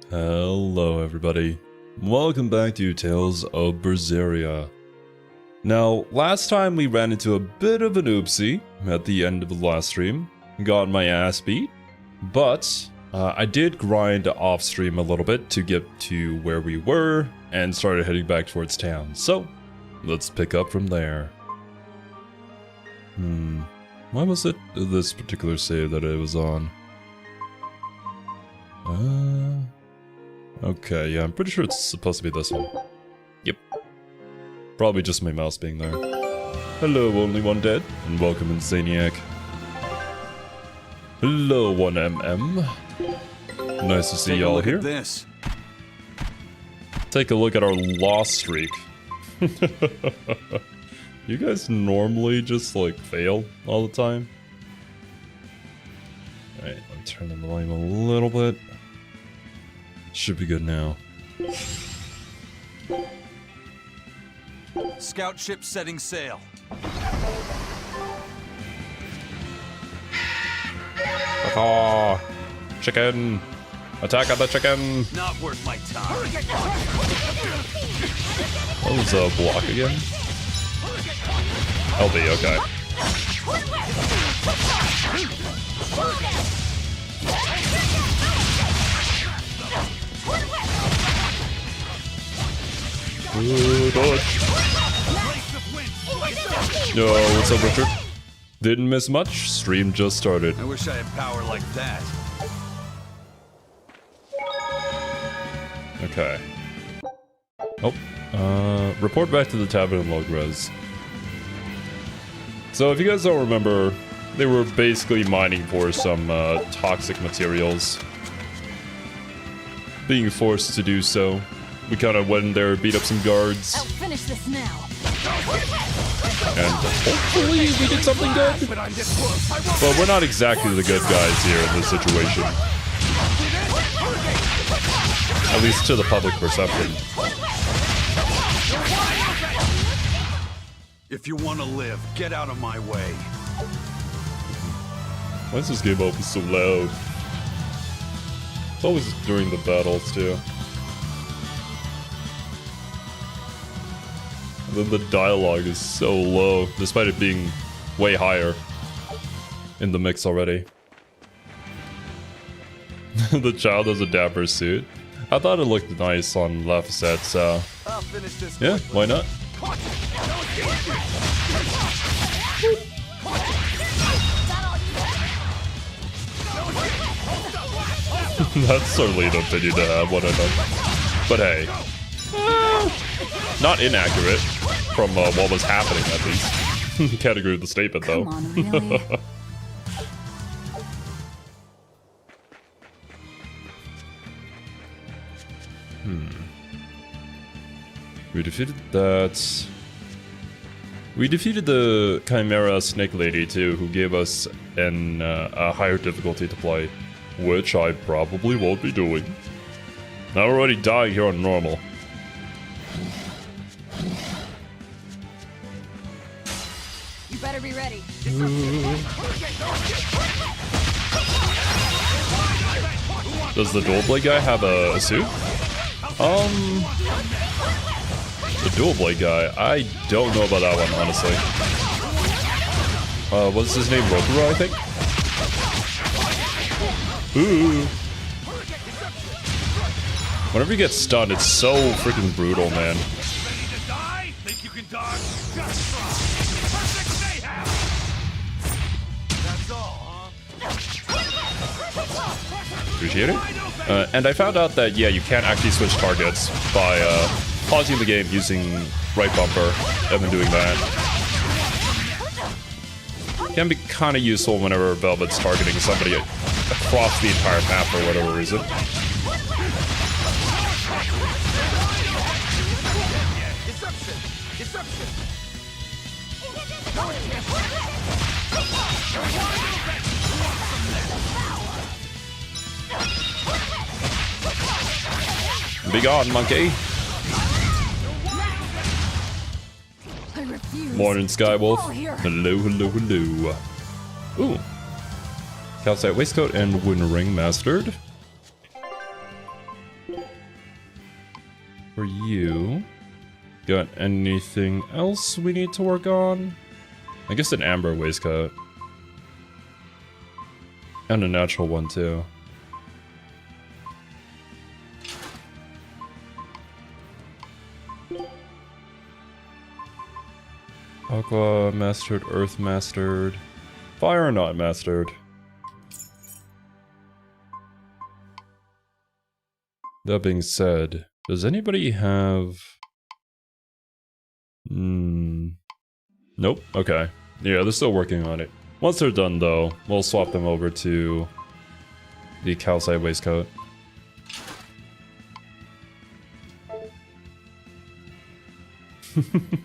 Hello everybody, welcome back to Tales of Berseria. Now, last time we ran into a bit of an oopsie at the end of the last stream, got my ass beat, but I did grind off stream a little bit to get to where we were and started heading back towards town, so let's pick up from there. Why was it this particular save that it was on? Okay, yeah, I'm pretty sure it's supposed to be this one. Yep. Probably just my mouse being there. Hello, Only One Dead, and welcome, Insaniac. Hello, 1MM. Nice to see y'all here. This. Take a look at our loss streak. You guys normally just, like, fail all the time? Alright, let me turn the volume a little bit. Should be good now. Scout ship setting sail. Oh, chicken! Attack on the chicken! Not worth my time. What was block again? LB, okay. Ooh, dodge. Yo, what's up, Richard? Didn't miss much. Stream just started. I wish I had power like that. Okay. Oh, report back to the tavern in Logres. So if you guys don't remember, they were basically mining for some toxic materials. Being forced to do so. We kind of went in there, beat up some guards. I'll finish this now. And hopefully we did something good. But we're not exactly the good guys here in this situation. At least to the public perception. If you want to live, get out of my way. Why is this game open so loud? It's always during the battles too. And then the dialogue is so low, despite it being way higher in the mix already. The child has a dapper suit. I thought it looked nice on La Facette, so yeah, why not? That's certainly an opinion to have, what I know. But hey, not inaccurate from what was happening, at least. Can't agree with the statement, though. Come on, really? We defeated that. We defeated the Chimera Snake Lady, too, who gave us a higher difficulty to play, which I probably won't be doing. I'm already dying here on normal. You better be ready. Does the Dual Blade guy have a suit? The Dual Blade guy, I don't know about that one, honestly. What's his name? Rokuro, I think? Ooh. Whenever you get stunned, it's so freaking brutal, man. Appreciate it. And I found out that, yeah, you can't actually switch targets by pausing the game using right bumper and then doing that. Can be kind of useful whenever Velvet's targeting somebody across the entire map for whatever reason. Be gone, monkey. Morning, Skywolf. Hello, hello, hello. Ooh. Calcite waistcoat and wooden ring mastered. for you. Got anything else we need to work on? I guess an amber waistcoat. And a natural one too. Aqua mastered, earth mastered, fire not mastered. That being said, does anybody have... Nope, okay. Yeah, they're still working on it. Once they're done though, we'll swap them over to the calcite waistcoat.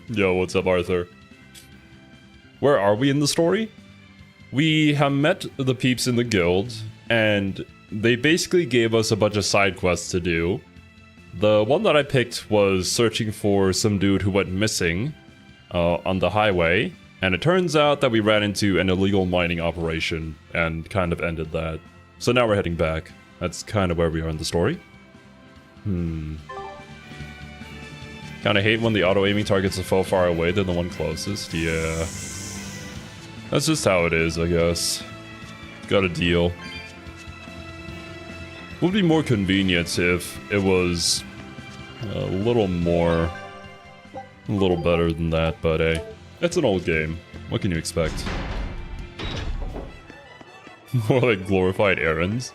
Yo, what's up, Arthur? Where are we in the story? We have met the peeps in the guild, and they basically gave us a bunch of side quests to do. The one that I picked was searching for some dude who went missing on the highway, and it turns out that we ran into an illegal mining operation and kind of ended that. So now we're heading back. That's kind of where we are in the story. Kinda hate when the auto-aiming targets a foe far away than the one closest. Yeah. That's just how it is, I guess. Got a deal. Would be more convenient if it was a little better than that, but hey, it's an old game. What can you expect? More like glorified errands.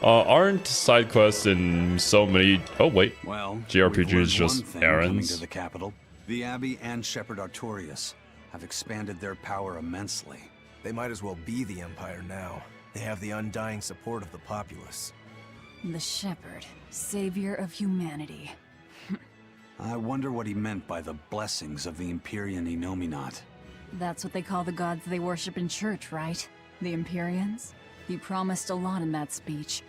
Aren't side quests in so many... Oh wait, Well, JRPG is we've learned just one thing coming errands. to the capital. The Abbey and Shepherd Artorias have expanded their power immensely. They might as well be the Empire now. They have the undying support of the populace. The Shepherd, savior of humanity. I wonder what he meant by the blessings of the Empyrean Enominat. That's what they call the gods they worship in church, right? The Empyreans? He promised a lot in that speech.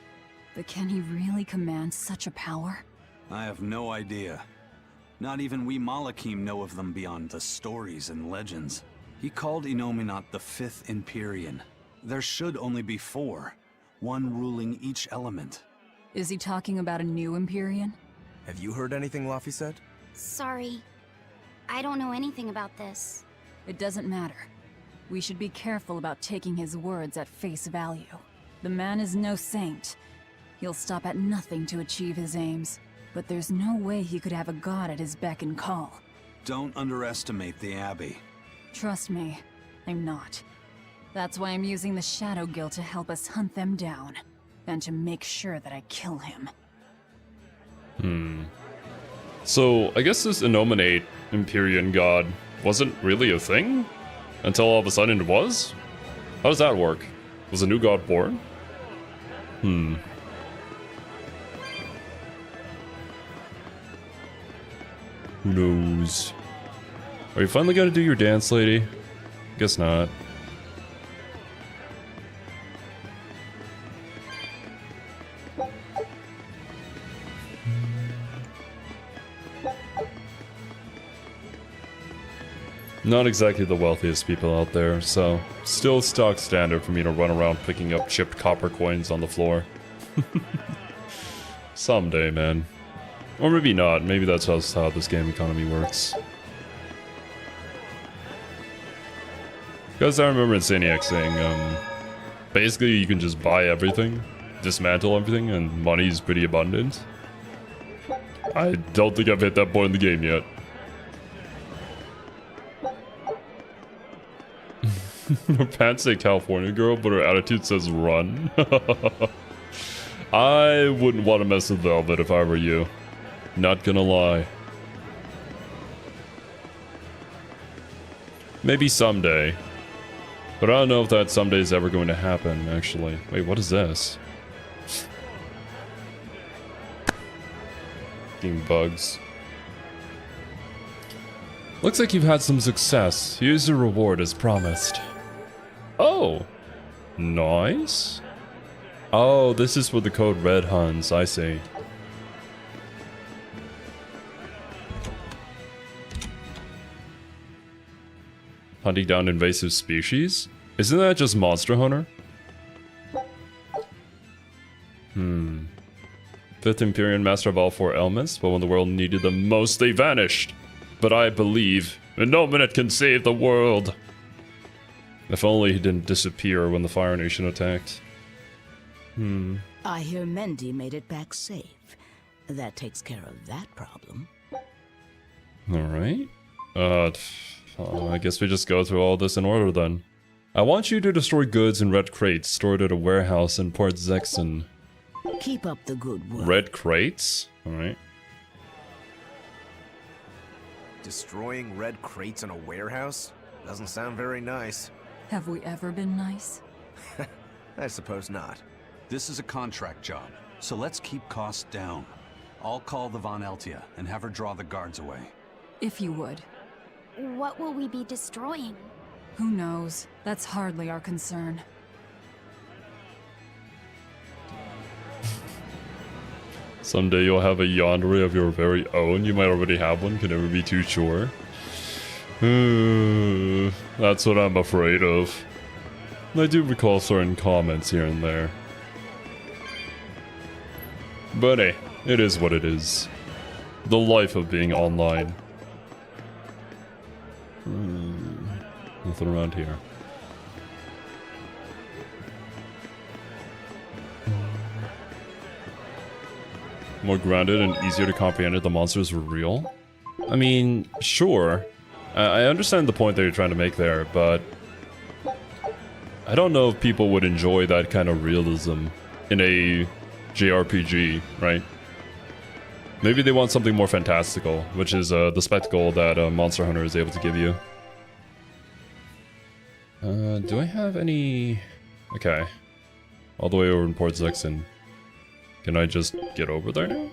But can he really command such a power? I have no idea. Not even we Malakim know of them beyond the stories and legends. He called Enominat the 5th Empyrean. There should only be 4, one ruling each element. Is he talking about a new Empyrean? Have you heard anything Laffy said? Sorry. I don't know anything about this. It doesn't matter. We should be careful about taking his words at face value. The man is no saint. He'll stop at nothing to achieve his aims. But there's no way he could have a god at his beck and call. Don't underestimate the Abbey. Trust me, I'm not. That's why I'm using the Shadow Guild to help us hunt them down. And to make sure that I kill him. So, I guess this Enominate Empyrean god wasn't really a thing? Until all of a sudden it was? How does that work? Was a new god born? Who knows? Are you finally gonna do your dance, lady? Guess not. Not exactly the wealthiest people out there, so still stock standard for me to run around picking up chipped copper coins on the floor. Someday, man. Or maybe not. Maybe that's just how this game economy works. Because I remember Insaniac saying, basically you can just buy everything, dismantle everything, and money's pretty abundant. I don't think I've hit that point in the game yet. Her pants say California girl, but her attitude says run. I wouldn't want to mess with Velvet if I were you. Not gonna lie. Maybe someday. But I don't know if that someday is ever going to happen, actually. Wait, what is this? Fucking bugs. Looks like you've had some success. Here's your reward as promised. Oh! Nice. Oh, this is for the code Red Huns, I see. Hunting down invasive species? Isn't that just Monster Hunter? Fifth Empyrean, master of all four elements, but when the world needed them most, they vanished. But I believe, in no minute can save the world. If only he didn't disappear when the Fire Nation attacked. I hear Mendy made it back safe. That takes care of that problem. Alright. I guess we just go through all this in order then. I want you to destroy goods in red crates stored at a warehouse in Port Zexon. Keep up the good work. Red crates? Alright. Destroying red crates in a warehouse? Doesn't sound very nice. Have we ever been nice? I suppose not. This is a contract job, so let's keep costs down. I'll call the Von Eltia and have her draw the guards away. If you would. What will we be destroying? Who knows? That's hardly our concern. Someday you'll have a yandere of your very own. You might already have one, can never be too sure. That's what I'm afraid of. I do recall certain comments here and there. But hey, it is what it is. The life of being online. Nothing around here. More grounded and easier to comprehend if the monsters were real? I mean, sure. I understand the point that you're trying to make there, but I don't know if people would enjoy that kind of realism in a JRPG, right? Maybe they want something more fantastical, which is the spectacle that Monster Hunter is able to give you. Do I have any... Okay. All the way over in Port Zexon. Can I just get over there now?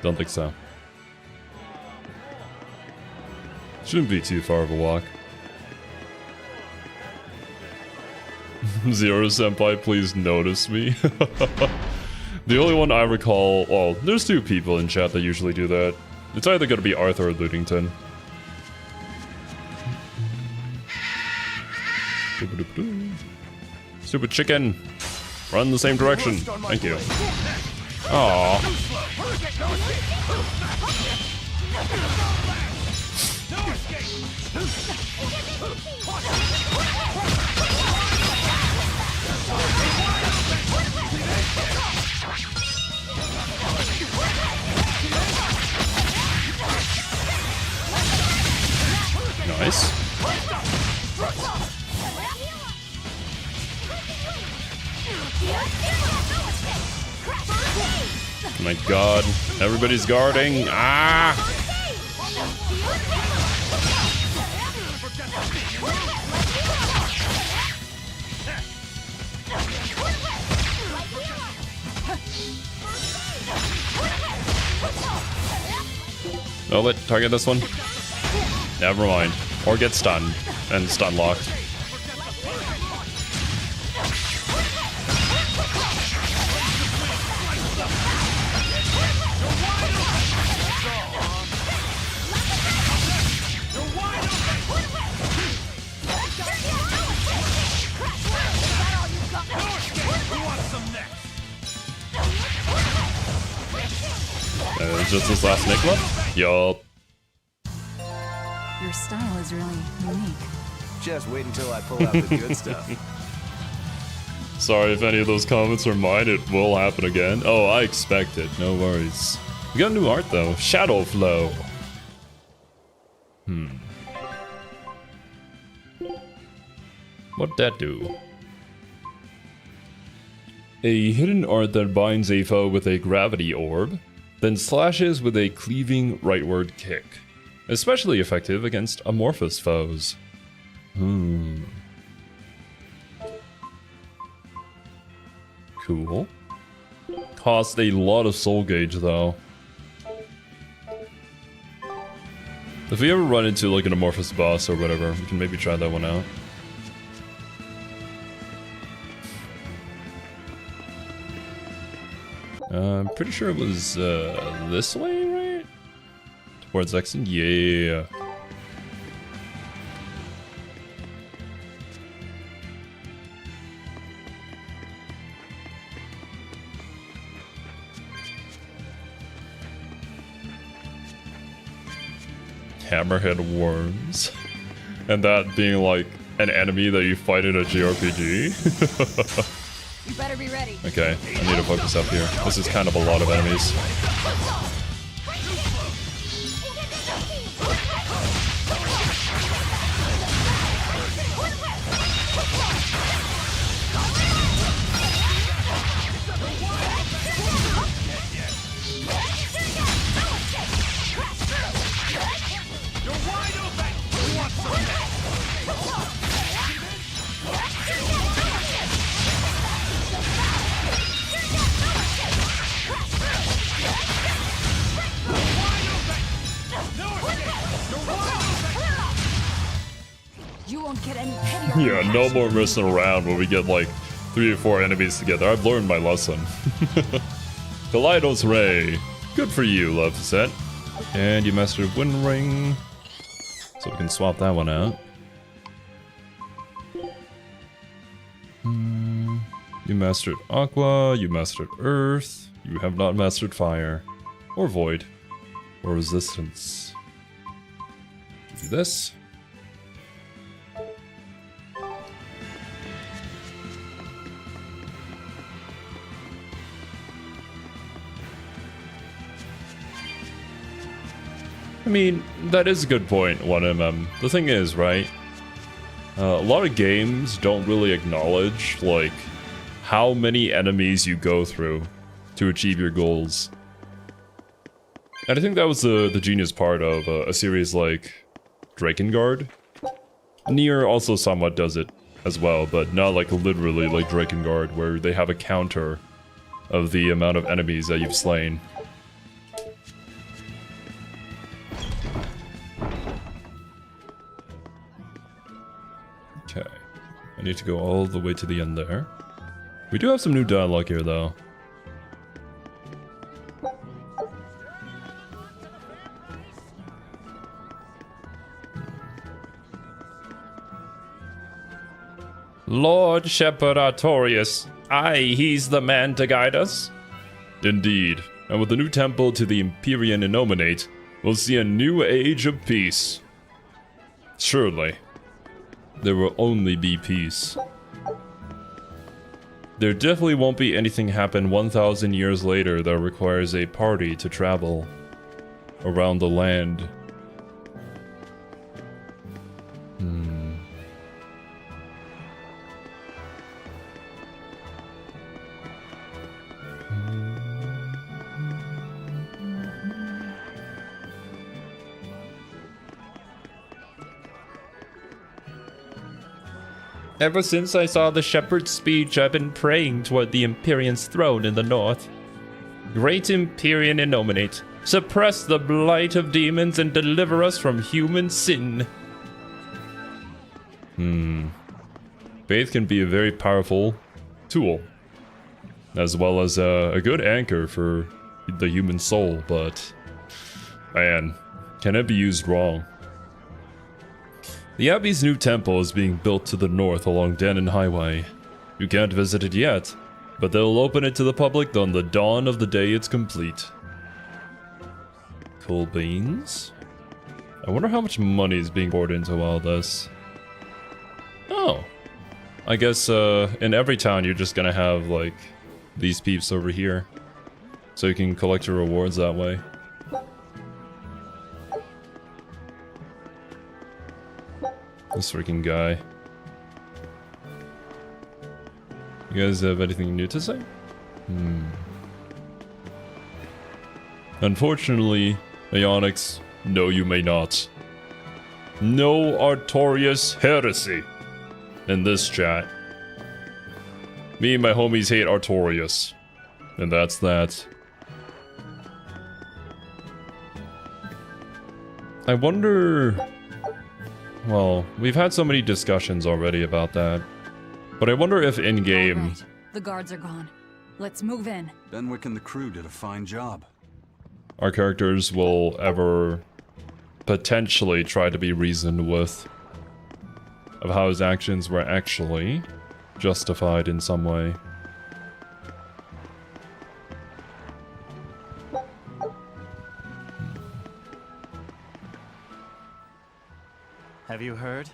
Don't think so. Shouldn't be too far of a walk. Zero Senpai, please notice me. The only one I recall... Well, there's two people in chat that usually do that. It's either gonna be Arthur or Ludington. Stupid chicken! Run the same direction. Thank you. Aww. Nice. Oh my god, everybody's guarding. Ah! Oh, let target this one. Never mind. Or get stunned and stun locked. Just this last snake one? Yup. Your style is really unique. Just wait until I pull out the good stuff. Sorry if any of those comments are mine, it will happen again. Oh, I expect it, no worries. We got new art though, Shadow Flow. What'd that do? A hidden art that binds a foe with a gravity orb, then slashes with a cleaving rightward kick. Especially effective against amorphous foes. Cool. Cost a lot of soul gauge though. If we ever run into like an amorphous boss or whatever, we can maybe try that one out. I'm pretty sure it was this way, right? Towards Zexon? Yeah. Hammerhead worms. And that being like an enemy that you fight in a JRPG. You better be ready. Okay, I need to focus up here. This is kind of a lot of enemies. You won't get any pettier. Yeah, no more messing around when we get like 3 or 4 enemies together. I've learned my lesson. Kaleidos Ray. Good for you, love set. And you mastered Wind Ring. So we can swap that one out. You mastered Aqua, you mastered Earth. You have not mastered Fire. Or Void. Or Resistance. Do this. I mean, that is a good point, 1MM. The thing is, right? A lot of games don't really acknowledge, like, how many enemies you go through to achieve your goals. And I think that was the genius part of a series like Drakengard. Nier also somewhat does it as well, but not like literally like Drakengard, where they have a counter of the amount of enemies that you've slain. Okay, I need to go all the way to the end there. We do have some new dialogue here, though. Lord Shepherd Artorius. Aye, he's the man to guide us. Indeed, and with the new temple to the Empyrean Innominate, we'll see a new age of peace. Surely. There will only be peace. There definitely won't be anything happen 1,000 years later that requires a party to travel around the land. Ever since I saw the shepherd's speech, I've been praying toward the Empyrean's throne in the north. Great Empyrean Innominate, suppress the blight of demons and deliver us from human sin. Faith can be a very powerful tool, as well as a good anchor for the human soul, but man, can it be used wrong? The Abbey's new temple is being built to the north along Danon Highway. You can't visit it yet, but they'll open it to the public on the dawn of the day it's complete. Cool beans? I wonder how much money is being poured into all this. Oh. I guess in every town you're just gonna have, like, these peeps over here. So you can collect your rewards that way. This freaking guy. You guys have anything new to say? Unfortunately, Ionix, no you may not. No Artorius heresy in this chat. Me and my homies hate Artorius. And that's that. I wonder... Well, we've had so many discussions already about that. But I wonder if in-game... Right. The guards are gone. Let's move in. Benwick and the crew did a fine job. our characters will ever potentially try to be reasoned with. Of how his actions were actually justified in some way. Have you heard?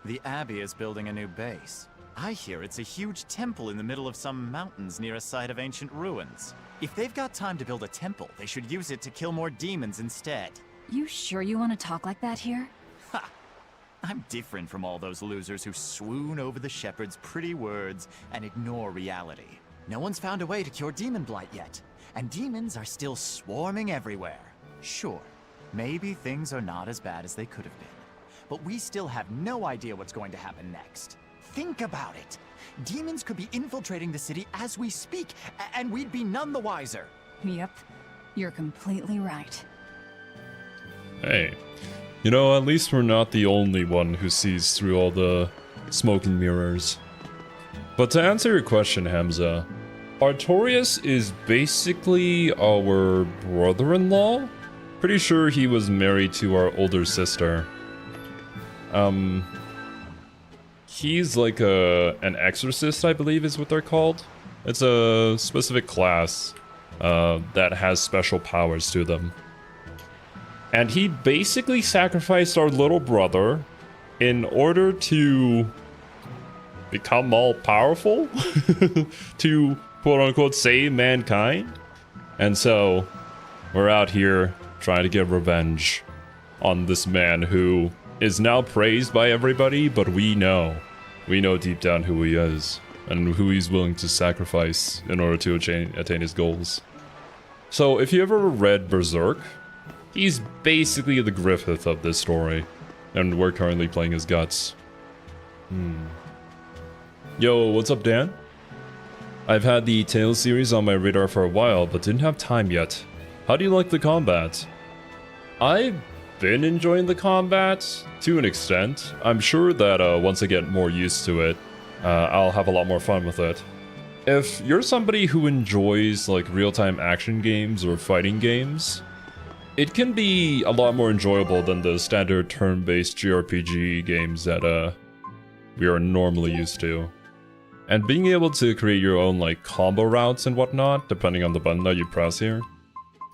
The Abbey is building a new base. I hear it's a huge temple in the middle of some mountains near a site of ancient ruins. If they've got time to build a temple, they should use it to kill more demons instead. You sure you want to talk like that here? Ha! I'm different from all those losers who swoon over the shepherd's pretty words and ignore reality. No one's found a way to cure demon blight yet, and demons are still swarming everywhere. Sure, maybe things are not as bad as they could have been, but we still have no idea what's going to happen next. Think about it. Demons could be infiltrating the city as we speak, and we'd be none the wiser. Yep, you're completely right. Hey, you know, at least we're not the only one who sees through all the smoke and mirrors. But to answer your question, Hamza, Artorias is basically our brother-in-law. Pretty sure he was married to our older sister. He's like an exorcist, I believe is what they're called. It's a specific class that has special powers to them. And he basically sacrificed our little brother in order to become all powerful, to quote unquote save mankind. And so we're out here trying to get revenge on this man who is now praised by everybody, but we know deep down who he is and who he's willing to sacrifice in order to attain his goals. So if you ever read Berserk, he's basically the Griffith of this story, and we're currently playing his guts. Yo, what's up, Dan? I've had the Tales series on my radar for a while, but didn't have time yet. How do you like the combat? I've been enjoying the combat to an extent. I'm sure that once I get more used to it, I'll have a lot more fun with it. If you're somebody who enjoys like real-time action games or fighting games, it can be a lot more enjoyable than the standard turn-based JRPG games that we are normally used to. And being able to create your own like combo routes and whatnot, depending on the button that you press here,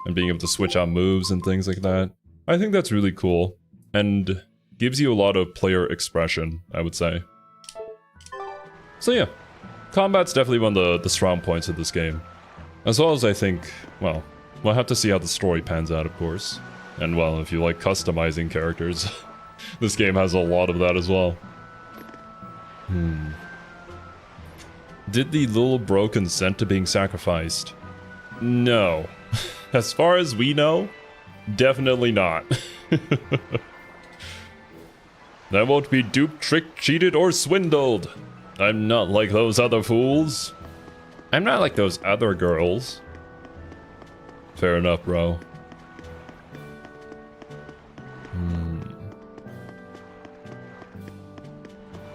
and being able to switch out moves and things like that, I think that's really cool, and gives you a lot of player expression, I would say. So yeah, combat's definitely one of the strong points of this game. As well as I think, well, we'll have to see how the story pans out, of course. And well, if you like customizing characters, this game has a lot of that as well. Did the little bro consent to being sacrificed? No. As far as we know, definitely not. I won't be duped, tricked, cheated, or swindled. I'm not like those other fools. I'm not like those other girls. Fair enough, bro.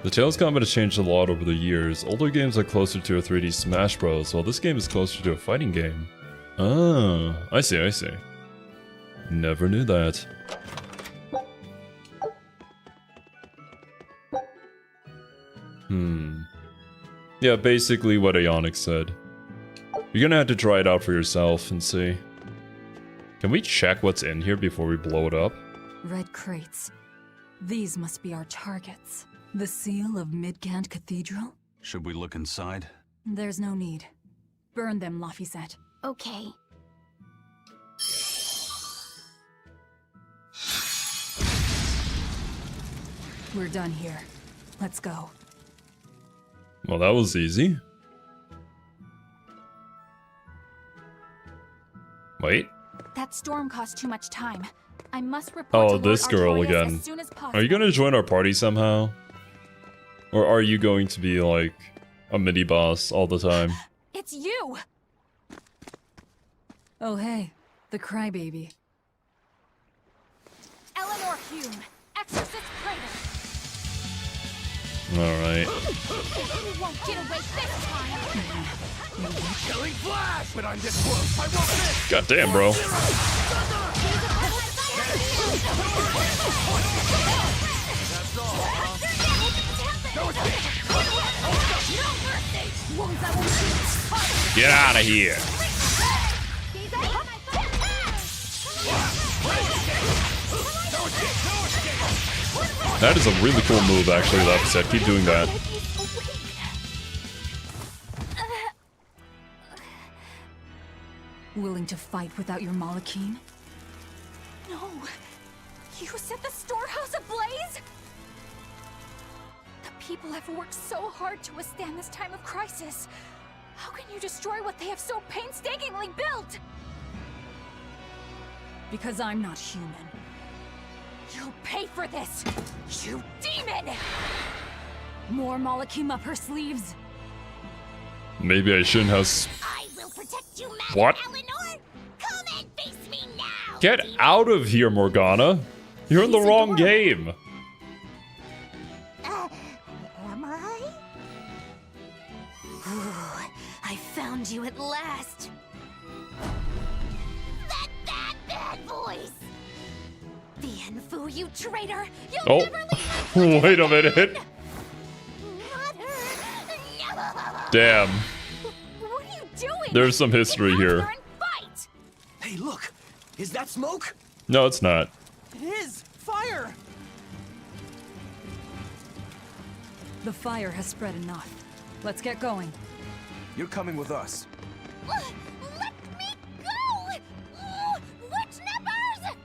The Tales combat has changed a lot over the years. Older games are closer to a 3D Smash Bros, while this game is closer to a fighting game. Ah, I see, I see. Never knew that. Yeah, basically what Ionic said. You're gonna have to try it out for yourself and see. Can we check what's in here before we blow it up? Red crates. These must be our targets. The seal of Midgand Cathedral? Should we look inside? There's no need. Burn them, Laphicet. Okay. We're done here. Let's go. Well, that was easy. Wait. That storm cost too much time. I must report Oh, to Lord this girl Artorias again. as soon as possible. Are you gonna join our party somehow? Or are you going to be like a mini boss all the time? It's you! Oh hey, the crybaby. Eleanor Hume, Exorcist Praetor. Alright. You won't get away this time! Killing Flash! But I'm this close, I won't miss! God damn, bro. Get out of here. That is a really cool move, actually, Left said. Keep doing that. Willing to fight without your Malakim? No! You set the storehouse ablaze? The people have worked so hard to withstand this time of crisis. How can you destroy what they have so painstakingly built? Because I'm not human. You'll pay for this, you demon! More Malakim up her sleeves. Maybe I shouldn't have... I will protect you, Madam What? Eleanor. Come and face me now. Get out of here, Morgana. You're in the He's wrong adorable. game. Am I? I found you at last. That bad voice. Bienfu, you traitor! You'll Oh, never leave my wait a minute. Mother. No. Damn. What are you doing? There's some history Get out here. there and fight! Hey, look! Is that smoke? No, it's not. It is! Fire! The fire has spread enough. Let's get going. You're coming with us. Let me go. Witch nippers.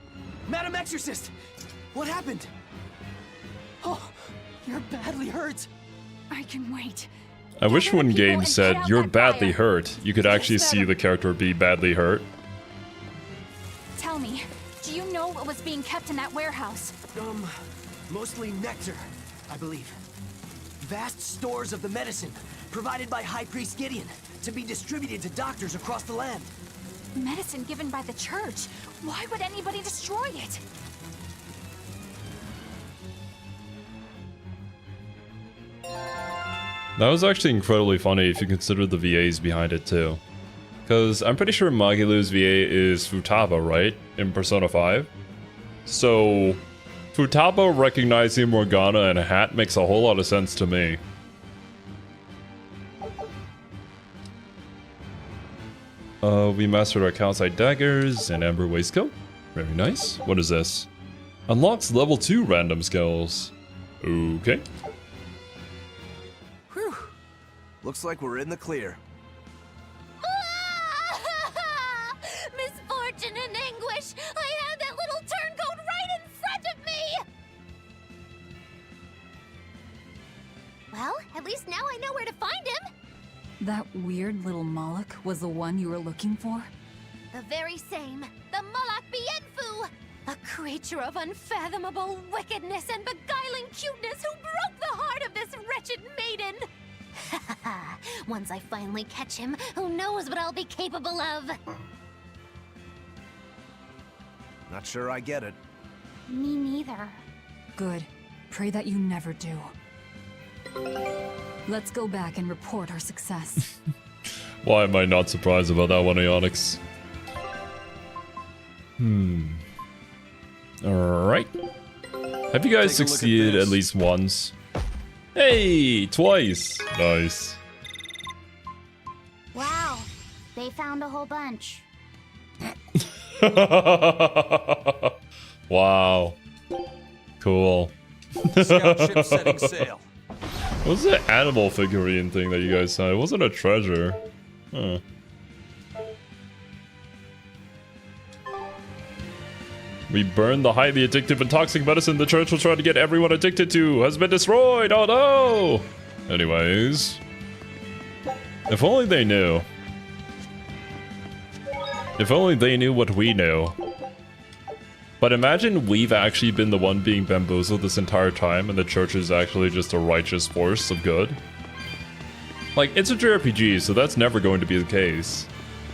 Madam Exorcist! What happened? Oh, you're badly hurt. I can wait. I wish when people games and said, put out you're that badly fire. hurt, you could actually see the character be badly hurt. Tell me, do you know what was being kept in that warehouse? Mostly nectar, I believe. Vast stores of the medicine, provided by High Priest Gideon, to be distributed to doctors across the land. Medicine given by the church. Why would anybody destroy it? That was actually incredibly funny if you consider the VAs behind it too. Because I'm pretty sure Magilu's VA is Futaba, right? In Persona 5? So, Futaba recognizing Morgana in a hat makes a whole lot of sense to me. We mastered our calcite daggers and amber waistcoat. Very nice. What is this? Unlocks level 2 random skills. Okay. Whew. Looks like we're in the clear. Misfortune and anguish. I had that little turncoat right in front of me. Well, at least now I know where to find him. That weird little Moloch was the one you were looking for? The very same. The Moloch Bienfu. A creature of unfathomable wickedness and beguiling cuteness who broke the heart of this wretched maiden. Once I finally catch him, who knows what I'll be capable of. Not sure I get it. Me neither. Good. Pray that you never do. Let's go back and report our success. Why am I not surprised about that one, Onyx? Alright. Have you guys Take a look at succeeded at this. least once? Hey! Twice! Nice. Wow. They found a whole bunch. Wow. Cool. Scout ship setting sail. What's the animal figurine thing that you guys saw? It wasn't a treasure. Huh. We burned the highly addictive and toxic medicine the church was trying to get everyone addicted to. Has been destroyed. Oh no! Anyways. If only they knew. If only they knew what we knew. But imagine we've actually been the one being bamboozled this entire time and the church is actually just a righteous force of good. Like, it's a JRPG, so that's never going to be the case.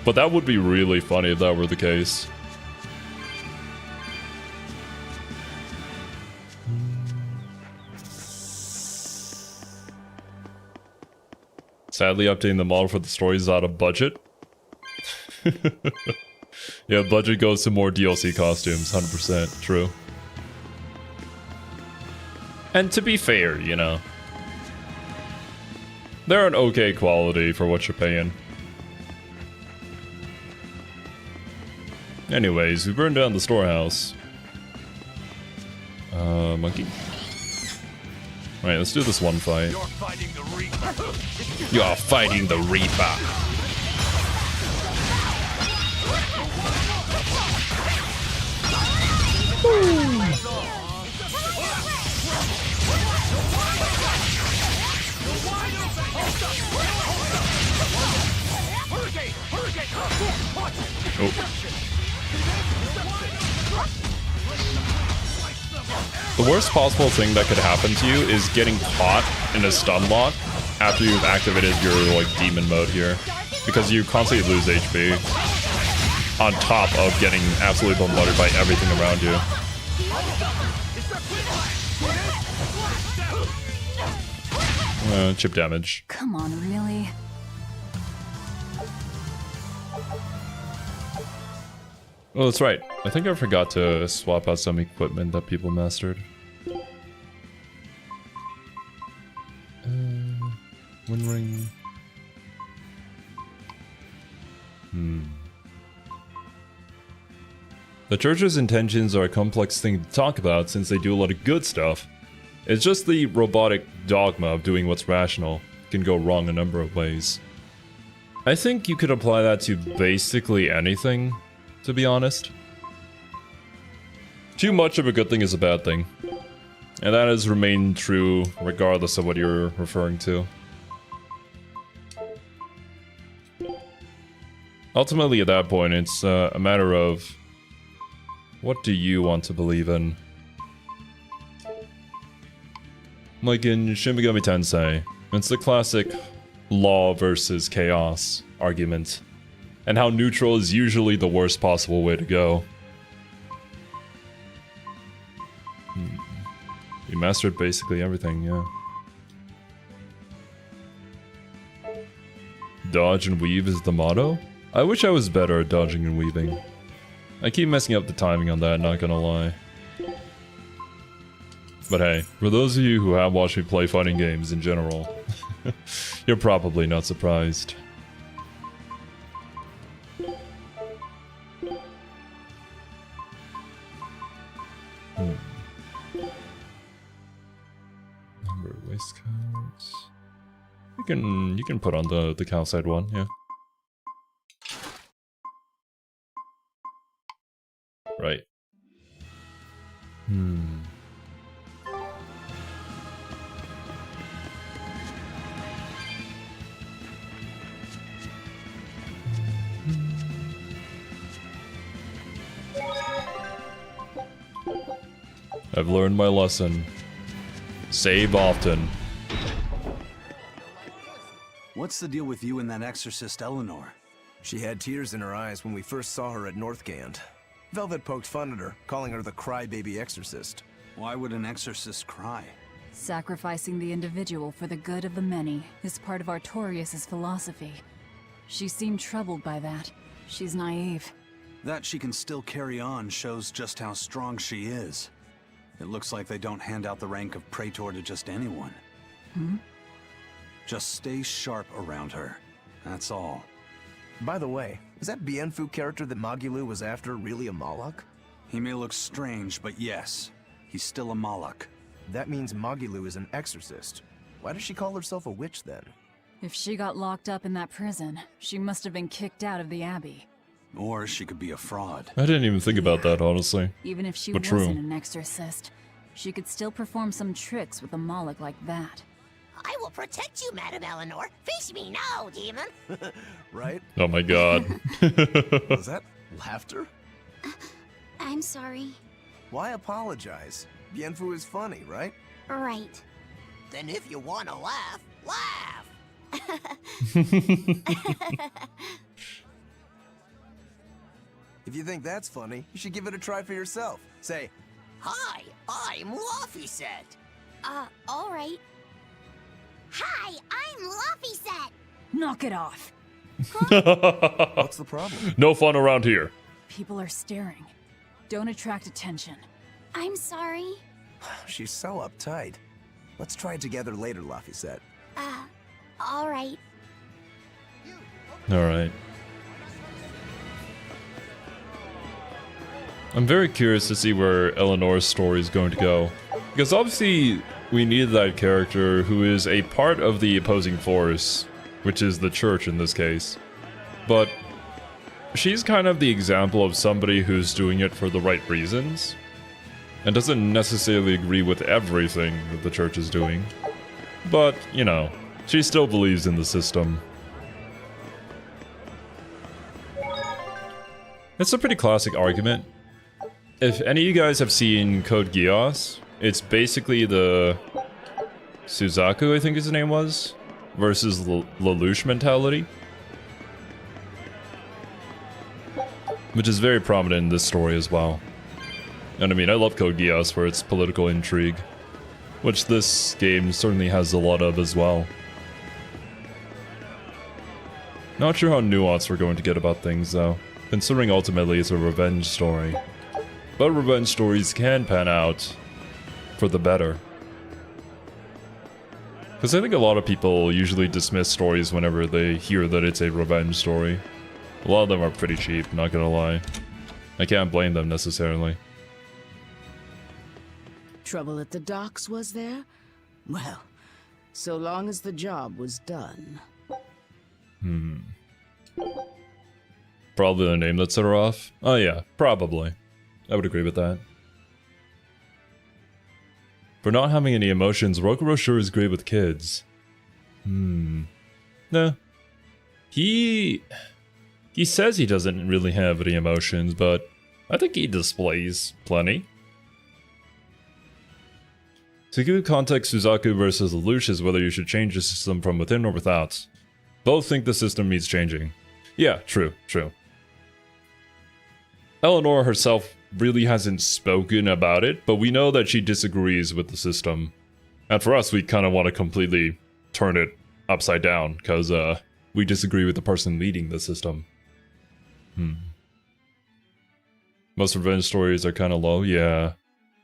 But that would be really funny if that were the case. Sadly, updating the model for the story is out of budget. Yeah, budget goes to more DLC costumes, 100%, true. And to be fair, you know, they're an okay quality for what you're paying. Anyways, we burned down the storehouse. Monkey. Alright, let's do this one fight. You're fighting the Reaper. You're fighting the Reaper. The worst possible thing that could happen to you is getting caught in a stun lock after you've activated your like demon mode here, because you constantly lose HP on top of getting absolutely bombarded by everything around you. Chip damage. Come on, really? Oh, that's right. I think I forgot to swap out some equipment that people mastered. One ring. The church's intentions are a complex thing to talk about since they do a lot of good stuff. It's just the robotic dogma of doing what's rational can go wrong a number of ways. I think you could apply that to basically anything, to be honest. Too much of a good thing is a bad thing. And that has remained true regardless of what you're referring to. Ultimately, at that point, it's a matter of what do you want to believe in? Like in Shin Megami Tensei, it's the classic law versus chaos argument, and how neutral is usually the worst possible way to go. You mastered basically everything, yeah. Dodge and weave is the motto? I wish I was better at dodging and weaving. I keep messing up the timing on that, not gonna lie. But hey, for those of you who have watched me play fighting games in general, you're probably not surprised. Number waistcoats. You can put on the cowside one, yeah. Right. I've learned my lesson. Save often. What's the deal with you and that exorcist Eleanor? She had tears in her eyes when we first saw her at Northgand. Velvet poked fun at her, calling her the crybaby exorcist. Why would an exorcist cry? Sacrificing the individual for the good of the many is part of Artorias' philosophy. She seemed troubled by that. She's naive. That she can still carry on shows just how strong she is. It looks like they don't hand out the rank of Praetor to just anyone. Just stay sharp around her. That's all. By the way, is that Bienfu character that Magulu was after really a Moloch? He may look strange, but yes, he's still a Moloch. That means Magulu is an exorcist. Why does she call herself a witch then? If she got locked up in that prison, she must have been kicked out of the Abbey. Or she could be a fraud. I didn't even think about that, honestly. Even if she But true. wasn't an exorcist, she could still perform some tricks with a Moloch like that. I will protect you, Madam Eleanor. Face me now, demon. Right? Oh my god. Was that laughter? I'm sorry. Why apologize? Bienfu is funny, right? Right. Then if you want to laugh, laugh. If you think that's funny, you should give it a try for yourself. Say, Hi, I'm Laffyset. All right. Hi, I'm Laffyset. Knock it off! what's the problem? No fun around here. People are staring. Don't attract attention. I'm sorry. She's so uptight. Let's try it together later, Laffyset. All right. Alright. I'm very curious to see where Eleanor's story is going to go. Because obviously, we need that character who is a part of the opposing force, which is the church in this case. But she's kind of the example of somebody who's doing it for the right reasons, and doesn't necessarily agree with everything that the church is doing. But, you know, she still believes in the system. It's a pretty classic argument. If any of you guys have seen Code Geass, it's basically the Suzaku, I think his name was, versus Lelouch mentality. Which is very prominent in this story as well. And I mean, I love Code Geass for its political intrigue, which this game certainly has a lot of as well. Not sure how nuanced we're going to get about things though, considering ultimately it's a revenge story. But revenge stories can pan out for the better. Because I think a lot of people usually dismiss stories whenever they hear that it's a revenge story. A lot of them are pretty cheap, not gonna lie. I can't blame them necessarily. Trouble at the docks, was there? Well, so long as the job was done. Probably the name that set her off? Oh yeah, probably. I would agree with that. For not having any emotions, Rokuro sure is great with kids. Nah. He says he doesn't really have any emotions, but I think he displays plenty. To give context, Suzaku versus Lelouch is whether you should change the system from within or without. Both think the system needs changing. Yeah, true. Eleanor herself really hasn't spoken about it, but we know that she disagrees with the system. And for us, we kind of want to completely turn it upside down, because we disagree with the person leading the system. Most revenge stories are kind of low, yeah.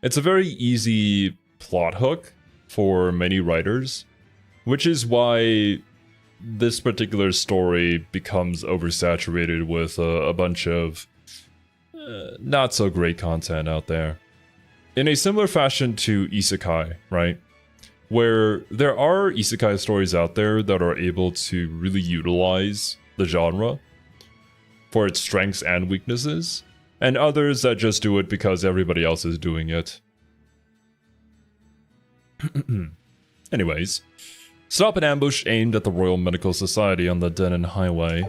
It's a very easy plot hook for many writers, which is why this particular story becomes oversaturated with a bunch of not so great content out there. In a similar fashion to isekai, right? Where there are isekai stories out there that are able to really utilize the genre for its strengths and weaknesses, and others that just do it because everybody else is doing it. Anyways, stop an ambush aimed at the Royal Medical Society on the Denon Highway.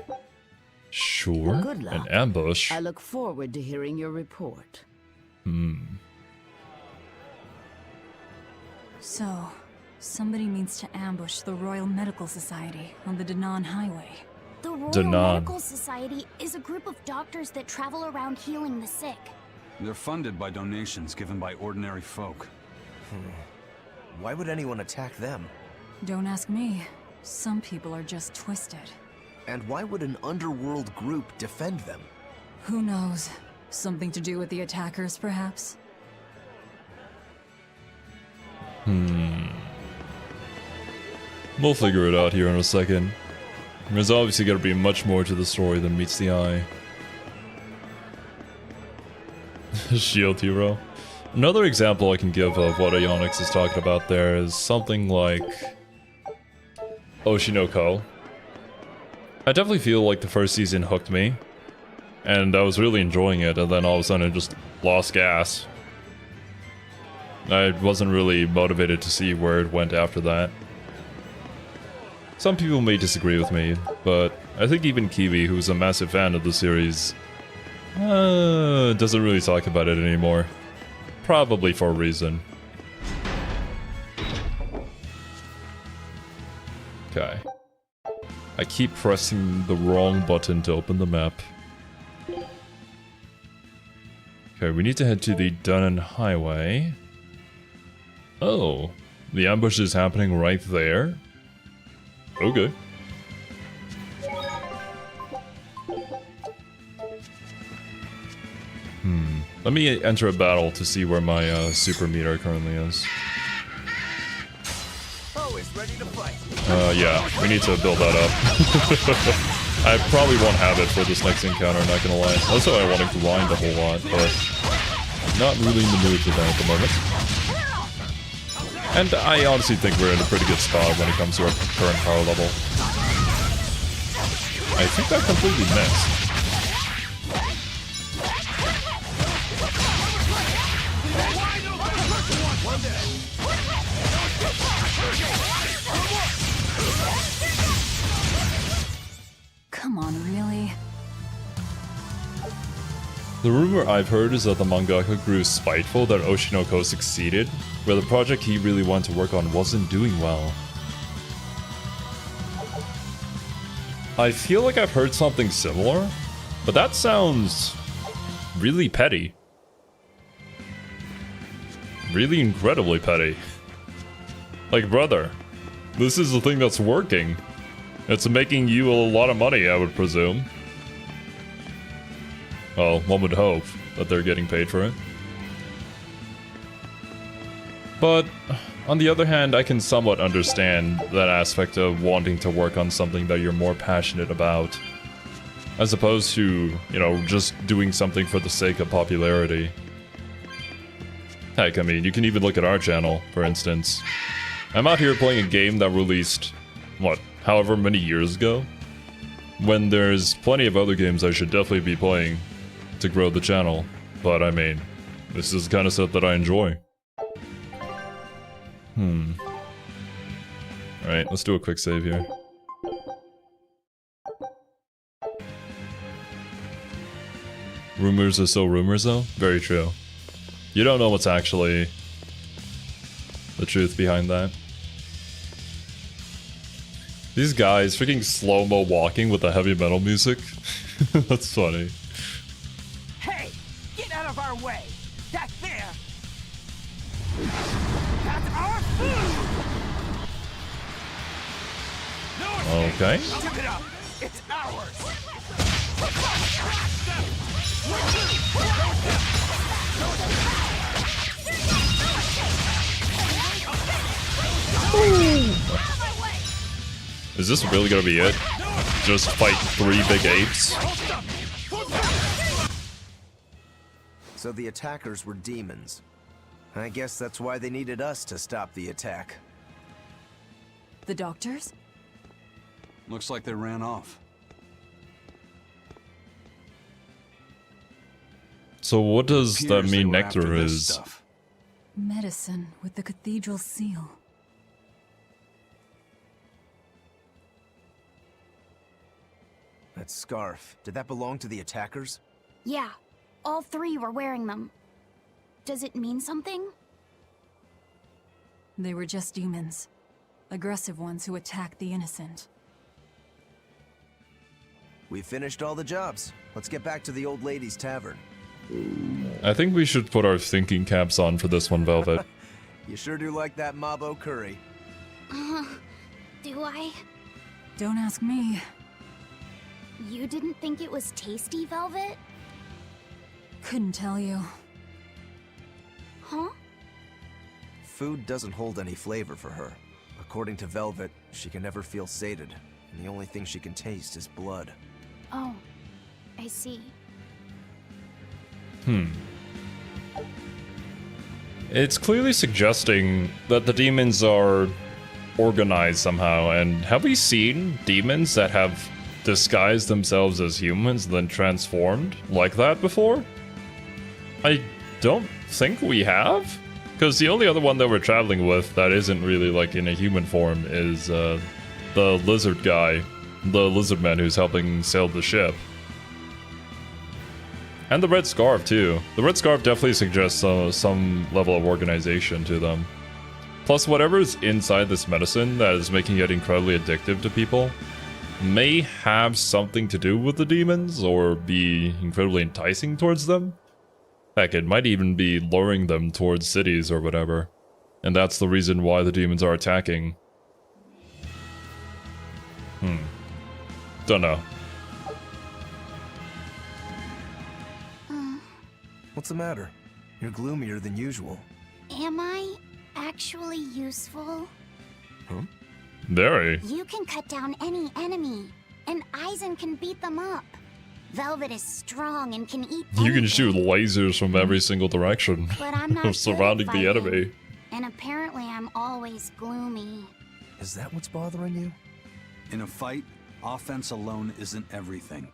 Sure, Good luck. an ambush. I look forward to hearing your report. So, somebody means to ambush the Royal Medical Society on the Denon Highway. The Royal Denon. Medical Society is a group of doctors that travel around healing the sick. They're funded by donations given by ordinary folk. Why would anyone attack them? Don't ask me. Some people are just twisted. And why would an underworld group defend them? Who knows? Something to do with the attackers, perhaps? We'll figure it out here in a second. There's obviously got to be much more to the story than meets the eye. Shield hero. Another example I can give of what Ionix is talking about there is something like Oshinoko. I definitely feel like the first season hooked me, and I was really enjoying it, and then all of a sudden it just lost gas. I wasn't really motivated to see where it went after that. Some people may disagree with me, but I think even Kiwi, who's a massive fan of the series, doesn't really talk about it anymore. Probably for a reason. Okay. I keep pressing the wrong button to open the map. Okay, we need to head to the Denon Highway. Oh, the ambush is happening right there? Okay. Let me enter a battle to see where my super meter currently is. Always ready to fight. Yeah, we need to build that up. I probably won't have it for this next encounter, not gonna lie. Also, I want to grind a whole lot, but not really in the mood for that at the moment. And I honestly think we're in a pretty good spot when it comes to our current power level. I think that completely missed. Come on, really? The rumor I've heard is that the mangaka grew spiteful that Oshinoko succeeded, where the project he really wanted to work on wasn't doing well. I feel like I've heard something similar, but that sounds really petty. Really incredibly petty. Like, brother, this is the thing that's working. It's making you a lot of money, I would presume. Well, one would hope that they're getting paid for it. But, on the other hand, I can somewhat understand that aspect of wanting to work on something that you're more passionate about. As opposed to, you know, just doing something for the sake of popularity. Heck, I mean, you can even look at our channel, for instance. I'm out here playing a game that released, what, however many years ago? When there's plenty of other games I should definitely be playing to grow the channel. But I mean, this is the kind of stuff that I enjoy. Alright, let's do a quick save here. Rumors are still rumors though? Very true. You don't know what's actually the truth behind that. These guys freaking slow-mo walking with the heavy metal music. That's funny. Hey, get out of our way! Back there! That's our food! Okay. Give it up! It's ours! Is this really gonna be it? Just fight 3 big apes? So the attackers were demons. I guess that's why they needed us to stop the attack. The doctors? Looks like they ran off. So what does that Appears they mean were after Nectar this is? stuff. Medicine with the cathedral seal. That scarf, did that belong to the attackers? Yeah, all 3 were wearing them. Does it mean something? They were just demons. Aggressive ones who attacked the innocent. We finished all the jobs. Let's get back to the old lady's tavern. I think we should put our thinking caps on for this one, Velvet. You sure do like that Mabo curry. Do I? Don't ask me. You didn't think it was tasty, Velvet? Couldn't tell you. Huh? Food doesn't hold any flavor for her. According to Velvet, she can never feel sated, and the only thing she can taste is blood. Oh, I see. It's clearly suggesting that the demons are organized somehow, and have we seen demons that have disguised themselves as humans and then transformed like that before? I don't think we have, because the only other one that we're traveling with that isn't really like in a human form is the lizard guy, the lizard man who's helping sail the ship. And the red scarf too. The red scarf definitely suggests some level of organization to them. Plus whatever's inside this medicine that is making it incredibly addictive to people may have something to do with the demons or be incredibly enticing towards them. Heck, it might even be luring them towards cities or whatever. And that's the reason why the demons are attacking. Don't know. What's the matter? You're gloomier than usual. Am I actually useful? Very. You can cut down any enemy, and Eisen can beat them up. Velvet is strong and can eat You can anything. shoot lasers from every single direction But I'm not surrounding good at the enemy. fighting. And apparently I'm always gloomy. Is that what's bothering you? In a fight, offense alone isn't everything.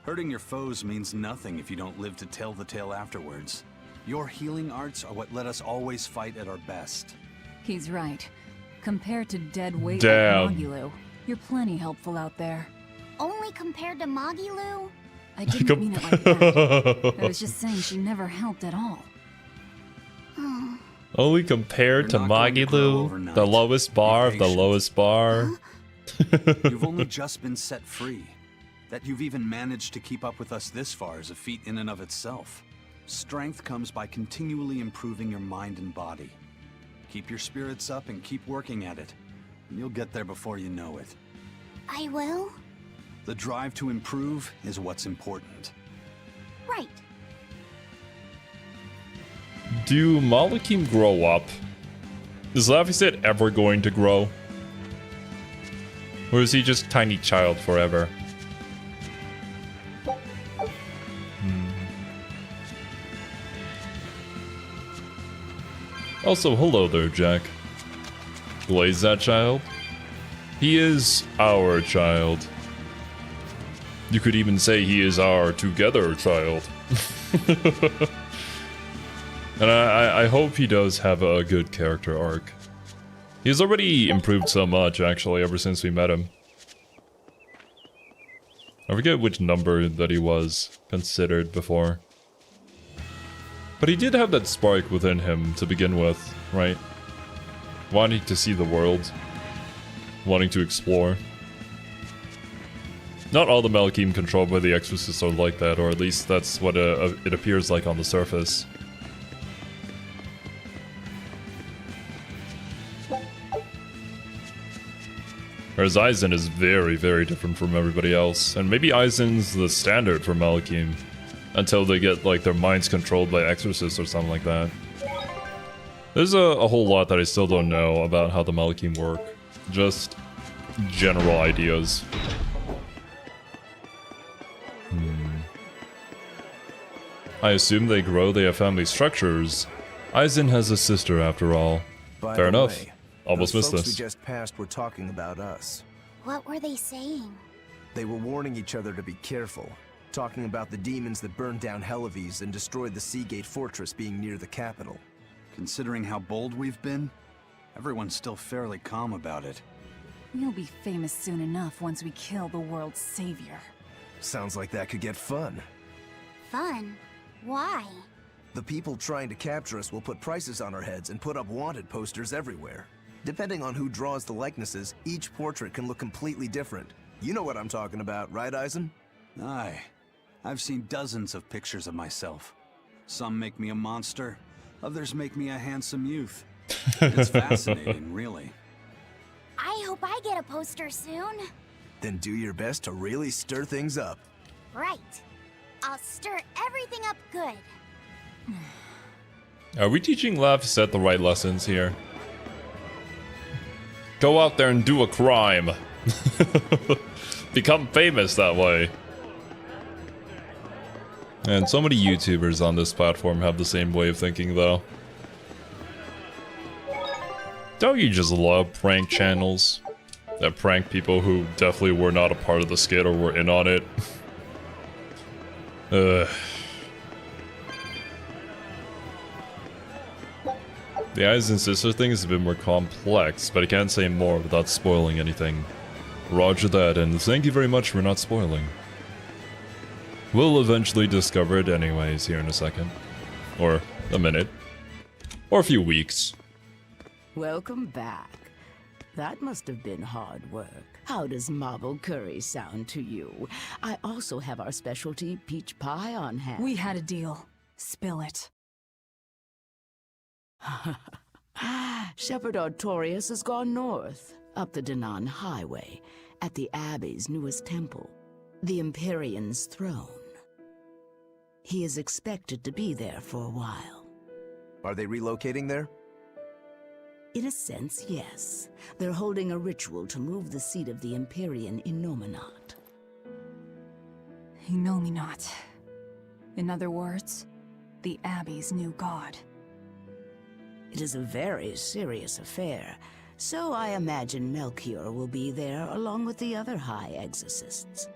Hurting your foes means nothing if you don't live to tell the tale afterwards. Your healing arts are what let us always fight at our best. He's right. Compared to dead weight Damn. like Magilu, you're plenty helpful out there. Only compared to Magilu? I didn't mean it like that. I was just saying she never helped at all. Only compared to You're not going to grow Magilu, overnight. the lowest bar of the patient. lowest bar. You've only just been set free. That you've even managed to keep up with us this far is a feat in and of itself. Strength comes by continually improving your mind and body. Keep your spirits up and keep working at it, and you'll get there before you know it. I will? The drive to improve is what's important. Right. Do Malakim grow up? Is Laphicet ever going to grow? Or is he just tiny child forever? Also, hello there, Jack. Glaze that child? He is our child. You could even say he is our together child. And I hope he does have a good character arc. He's already improved so much, actually, ever since we met him. I forget which number that he was considered before. But he did have that spark within him to begin with, right? Wanting to see the world. Wanting to explore. Not all the Malakim controlled by the Exorcists are like that, or at least that's what it appears like on the surface. Whereas Aizen is very, very different from everybody else. And maybe Aizen's the standard for Malakim. Until they get, like, their minds controlled by Exorcists or something like that. There's a whole lot that I still don't know about how the Malakim work. Just general ideas. I assume they grow, they have family structures. Aizen has a sister after all. By Fair the enough. way, Almost those missed folks this. we just passed were talking about us. What were they saying? They were warning each other to be careful. Talking about the demons that burned down Helives and destroyed the Seagate Fortress being near the capital. Considering how bold we've been, everyone's still fairly calm about it. We'll be famous soon enough once we kill the world's savior. Sounds like that could get fun. Fun? Why? The people trying to capture us will put prices on our heads and put up wanted posters everywhere. Depending on who draws the likenesses, each portrait can look completely different. You know what I'm talking about, right, Aizen? Aye. I've seen dozens of pictures of myself. Some make me a monster, others make me a handsome youth. It's fascinating, really. I hope I get a poster soon. Then do your best to really stir things up. Right. I'll stir everything up good. Are we teaching Laphicet the right lessons here? Go out there and do a crime. Become famous that way. And so many YouTubers on this platform have the same way of thinking, though. Don't you just love prank channels? That prank people who definitely were not a part of the skit or were in on it? The Aizen sister thing is a bit more complex, but I can't say more without spoiling anything. Roger that, and thank you very much for not spoiling. We'll eventually discover it anyways here in a second. Or a minute. Or a few weeks. Welcome back. That must have been hard work. How does marble curry sound to you? I also have our specialty peach pie on hand. We had a deal. Spill it. Shepherd Artorias has gone north, up the Danan Highway, at the Abbey's newest temple, the Empyrean's throne. He is expected to be there for a while. Are they relocating there? In a sense, yes. They're holding a ritual to move the seat of the Empyrean in Nominat. Nominat. In other words, the Abbey's new god. It is a very serious affair, so I imagine Melchior will be there along with the other high exorcists.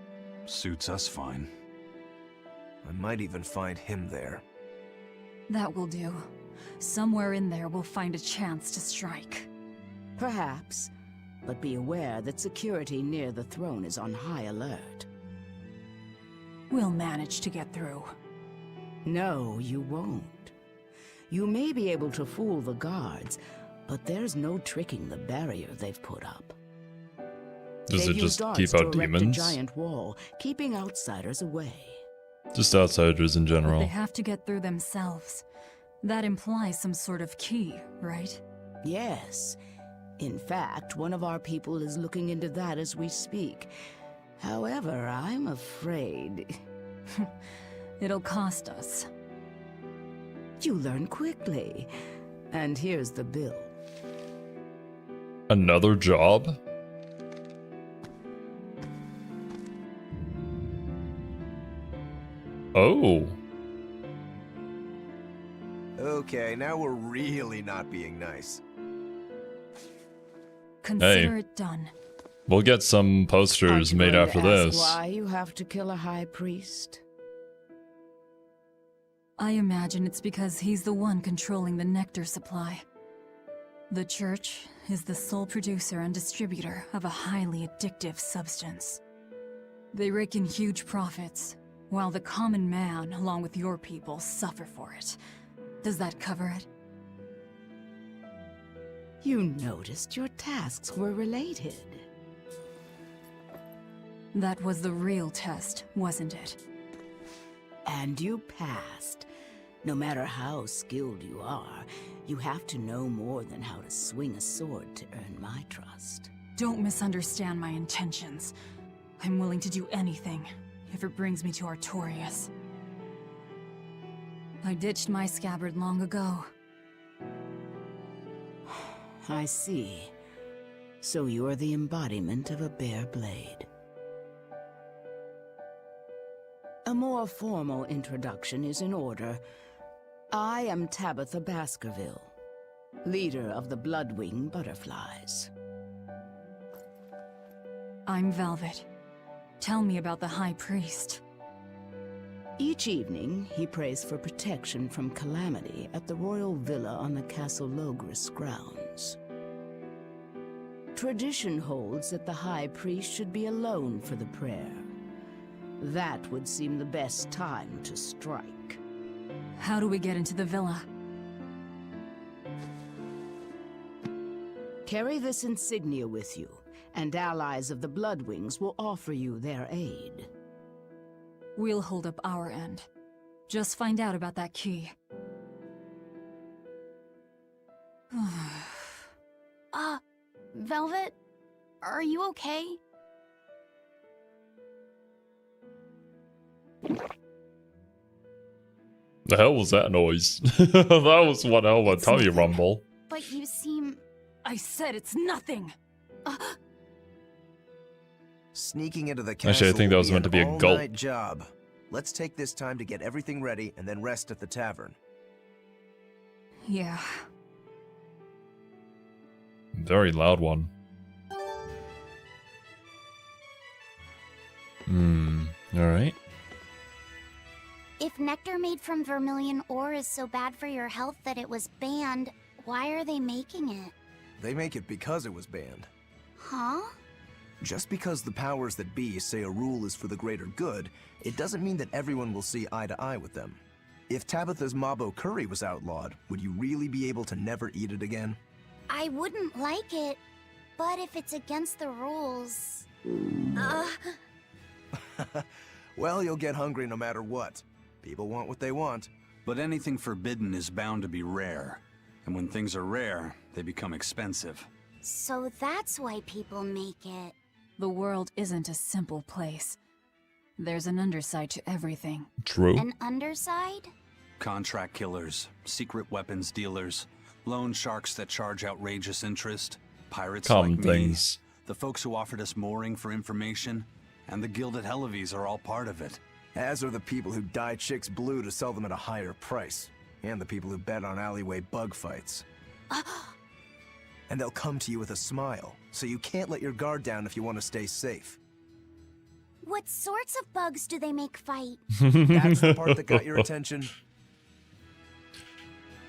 Suits us fine. I might even find him there. That will do. Somewhere in there we'll find a chance to strike. Perhaps, but be aware that security near the throne is on high alert. We'll manage to get through. No, you won't. You may be able to fool the guards, but there's no tricking the barrier they've put up. Does They've it just used guards keep to out erect demons? a giant wall, keeping outsiders away. Just outsiders in But general. they have to get through themselves. That implies some sort of key, right? Yes. In fact, one of our people is looking into that as we speak. However, I'm afraid... It'll cost us. You learn quickly. And here's the bill. Another job? Oh. Okay, now we're really not being nice. Consider it done. We'll get some Aren't posters you made going after to ask this. why you have to kill a high priest? I imagine it's because he's the one controlling the nectar supply. The church is the sole producer and distributor of a highly addictive substance. They rake in huge profits, while the common man, along with your people, suffer for it. Does that cover it? You noticed your tasks were related. That was the real test, wasn't it? And you passed. No matter how skilled you are, you have to know more than how to swing a sword to earn my trust. Don't misunderstand my intentions. I'm willing to do anything, if it brings me to Artorias. I ditched my scabbard long ago. I see. So you are the embodiment of a bare blade. A more formal introduction is in order. I am Tabitha Baskerville, leader of the Bloodwing Butterflies. I'm Velvet. Tell me about the High Priest. Each evening, he prays for protection from calamity at the royal villa on the Castle Logris grounds. Tradition holds that the High Priest should be alone for the prayer. That would seem the best time to strike. How do we get into the villa? Carry this insignia with you, and allies of the Bloodwings will offer you their aid. We'll hold up our end. Just find out about that key. Velvet? Are you okay? The hell was that noise? That was one hell of a tummy rumble. But you seem... I said it's nothing! Sneaking into the castle Actually, I think that was meant to be a gulp. all-night job. Let's take this time to get everything ready and then rest at the tavern. Yeah. Very loud one. Alright. If nectar made from vermilion ore is so bad for your health that it was banned, why are they making it? They make it because it was banned. Huh? Just because the powers that be say a rule is for the greater good, it doesn't mean that everyone will see eye to eye with them. If Tabitha's Mabo curry was outlawed, would you really be able to never eat it again? I wouldn't like it, but if it's against the rules... Well, you'll get hungry no matter what. People want what they want. But anything forbidden is bound to be rare. And when things are rare, they become expensive. So that's why people make it. The world isn't a simple place. There's an underside to everything. True. An underside? Contract killers, secret weapons dealers, loan sharks that charge outrageous interest, pirates Common like things. me, the folks who offered us mooring for information, and the Gilded Hellevies are all part of it. As are the people who dye chicks blue to sell them at a higher price. And the people who bet on alleyway bug fights. And they'll come to you with a smile, so you can't let your guard down if you want to stay safe. What sorts of bugs do they make fight? That's the part that got your attention?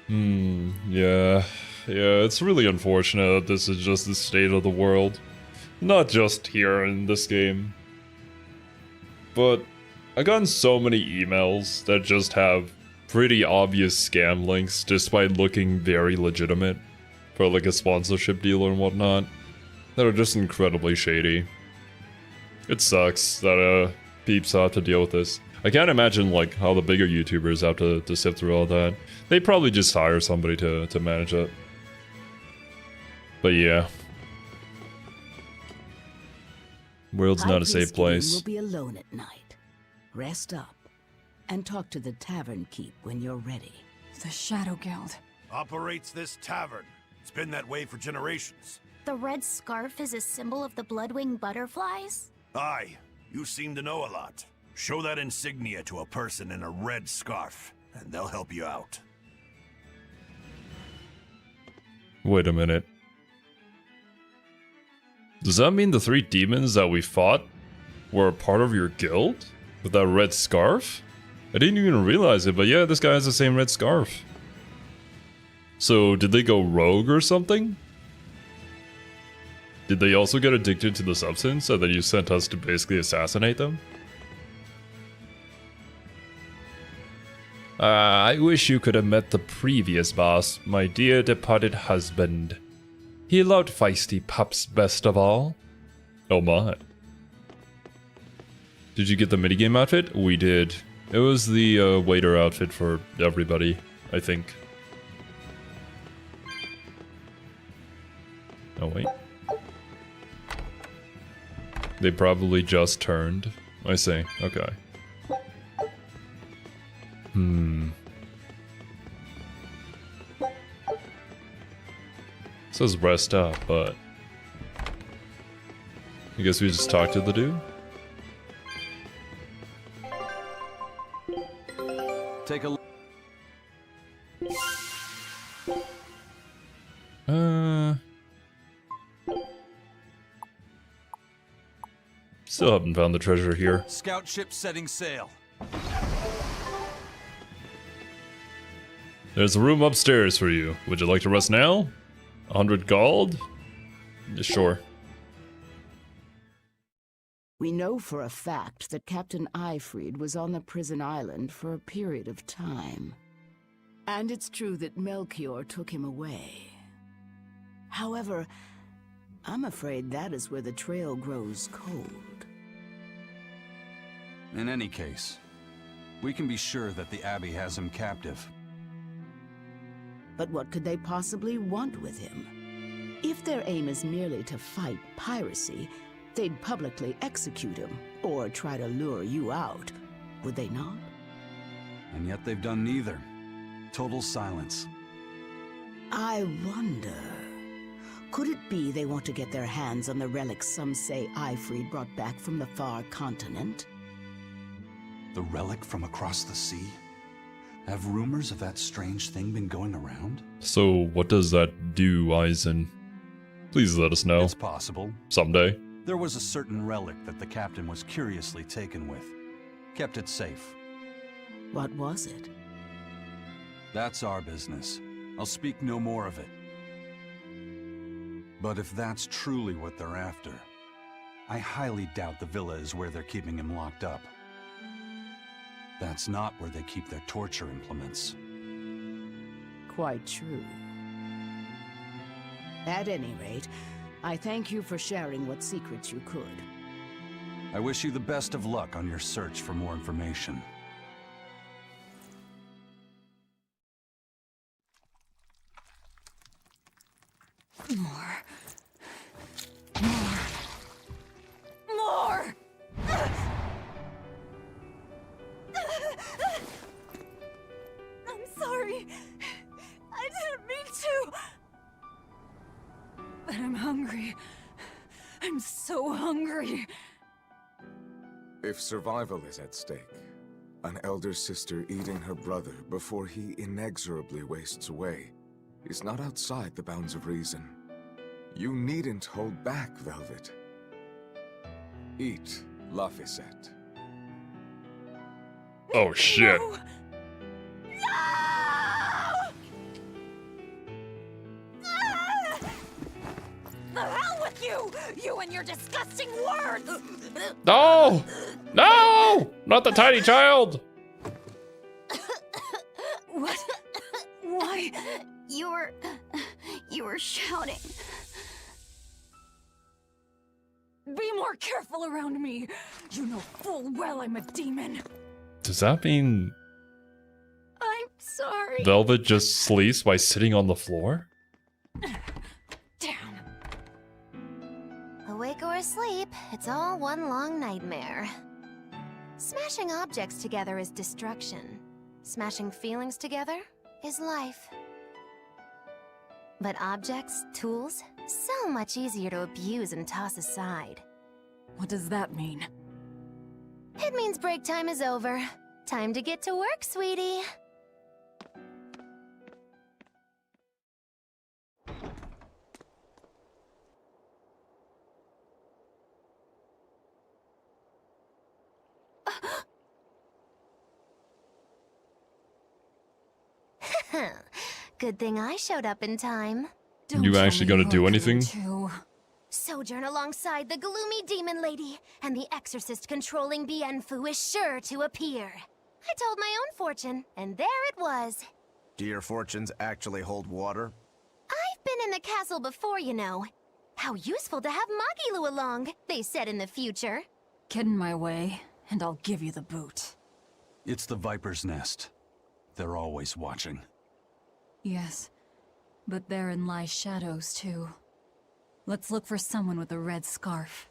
Yeah. Yeah, it's really unfortunate that this is just the state of the world. Not just here in this game. But I've gotten so many emails that just have pretty obvious scam links despite looking very legitimate for like a sponsorship deal and whatnot that are just incredibly shady. It sucks that peeps have to deal with this. I can't imagine like how the bigger YouTubers have to sift through all that. They probably just hire somebody to manage it. But yeah. World's not a safe place. Will be alone at night. Rest up and talk to the tavern keep when you're ready. The Shadow Guild. Operates this tavern. It's been that way for generations. The red scarf is a symbol of the Bloodwing butterflies? Aye, you seem to know a lot. Show that insignia to a person in a red scarf, and they'll help you out. Wait a minute. Does that mean the 3 demons that we fought were a part of your guild? With that red scarf? I didn't even realize it, but yeah, this guy has the same red scarf. So, did they go rogue or something? Did they also get addicted to the substance and then you sent us to basically assassinate them? I wish you could have met the previous boss, my dear departed husband. He loved feisty pups best of all. Oh my. Did you get the minigame outfit? We did. It was the waiter outfit for everybody, I think. Oh wait. They probably just turned. I see. Okay. Says rest up, but I guess we just talk to the dude. Take a look. Still haven't found the treasure here. Scout ship setting sail. There's a room upstairs for you. Would you like to rest now? 100 gold? Sure. We know for a fact that Captain Eifried was on the prison island for a period of time. And it's true that Melchior took him away. However, I'm afraid that is where the trail grows cold. In any case, we can be sure that the Abbey has him captive. But what could they possibly want with him? If their aim is merely to fight piracy, they'd publicly execute him, or try to lure you out, would they not? And yet they've done neither. Total silence. I wonder... Could it be they want to get their hands on the relics some say Eifried brought back from the far continent? The relic from across the sea? Have rumors of that strange thing been going around? So, what does that do, Eisen? Please let us know. It's possible. Someday. There was a certain relic that the captain was curiously taken with. Kept it safe. What was it? That's our business. I'll speak no more of it. But if that's truly what they're after, I highly doubt the villa is where they're keeping him locked up. That's not where they keep their torture implements. Quite true. At any rate, I thank you for sharing what secrets you could. I wish you the best of luck on your search for more information. More. I'm sorry. I didn't mean to. But I'm hungry. I'm so hungry. If survival is at stake, an elder sister eating her brother before he inexorably wastes away, is not outside the bounds of reason. You needn't hold back, Velvet. Eat, Laphicet. Oh shit. No! The hell with you! You and your disgusting words! No! No! Not the tiny child! What? Why? You were shouting. Be more careful around me! You know full well I'm a demon. Does that mean I'm sorry. Velvet just sleeps by sitting on the floor? Damn. Awake or asleep, it's all one long nightmare. Smashing objects together is destruction. Smashing feelings together is life. But objects, tools, so much easier to abuse and toss aside. What does that mean? It means break time is over. Time to get to work, sweetie. Good thing I showed up in time. You actually gonna do anything? Sojourn alongside the gloomy demon lady, and the exorcist controlling Bienfu is sure to appear. I told my own fortune, and there it was. Do your fortunes actually hold water? I've been in the castle before, you know. How useful to have Magilu along, they said in the future. Get in my way, and I'll give you the boot. It's the Viper's Nest. They're always watching. Yes, but therein lie shadows, too. Let's look for someone with a red scarf.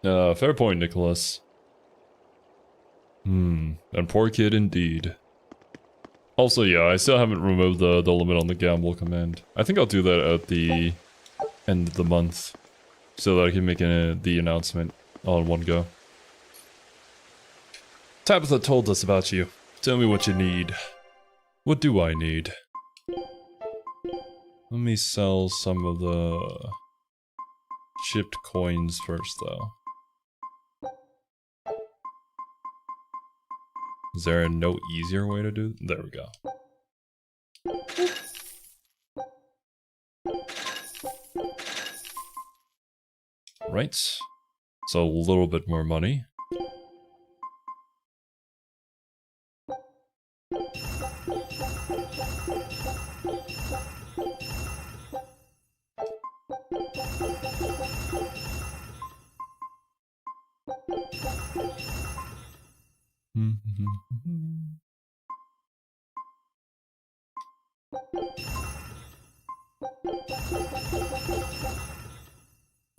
Fair point, Nicholas. And poor kid indeed. Also, yeah, I still haven't removed the limit on the gamble command. I think I'll do that at the end of the month, so that I can make the announcement all in one go. Tabitha told us about you. Tell me what you need. What do I need? Let me sell some of the chipped coins first, though. Is there a no easier way to do it? There we go. Right. So a little bit more money.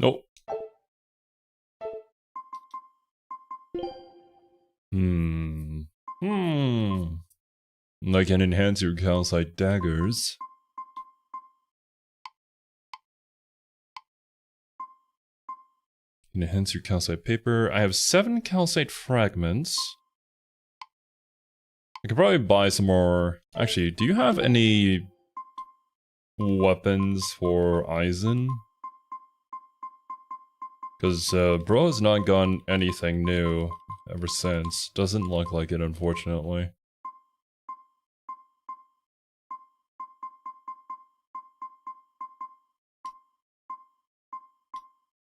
Nope. I can enhance your calcite daggers. Enhance your calcite paper. I have 7 calcite fragments. I could probably buy some more. Actually, do you have any weapons for Eisen? Because bro has not gotten anything new ever since. Doesn't look like it, unfortunately.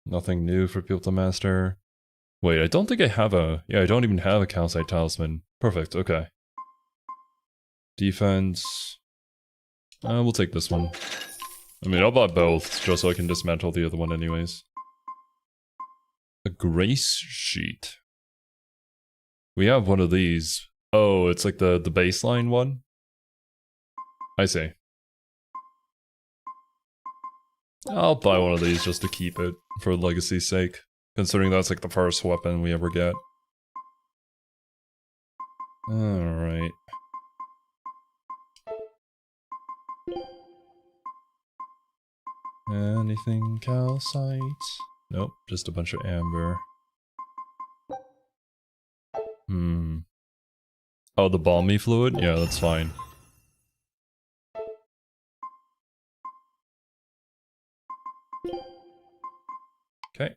Nothing new for people to master. Wait, I don't think I have a... Yeah, I don't even have a calcite talisman. Perfect, okay. Defense... we'll take this one. I mean, I'll buy both, just so I can dismantle the other one anyways. A grace sheet. We have one of these. Oh, it's like the baseline one? I see. I'll buy one of these just to keep it, for legacy's sake. Considering that's like the first weapon we ever get. Alright. Anything calcite? Nope, just a bunch of amber. Oh, the balmy fluid? Yeah, that's fine. Okay.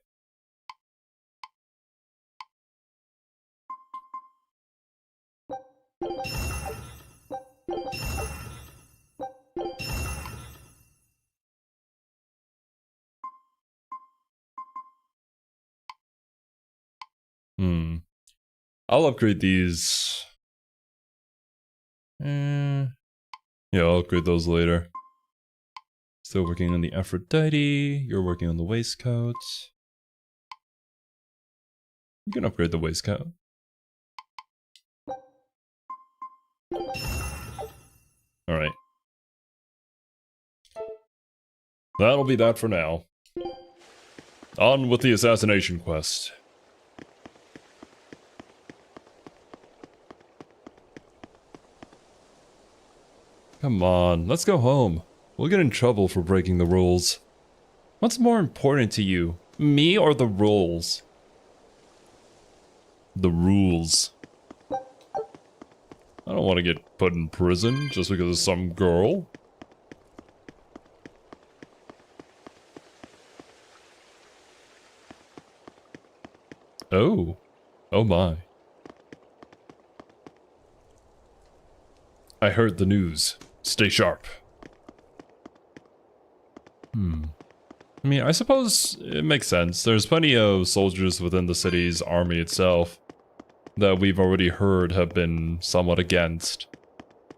I'll upgrade these. Yeah, I'll upgrade those later. Still working on the Aphrodite. You're working on the waistcoat. You can upgrade the waistcoat. Alright. That'll be that for now. On with the assassination quest. Come on, let's go home. We'll get in trouble for breaking the rules. What's more important to you, me or the rules? The rules. I don't want to get put in prison just because of some girl. Oh. Oh my. I heard the news. Stay sharp. I mean, I suppose it makes sense. There's plenty of soldiers within the city's army itself that we've already heard have been somewhat against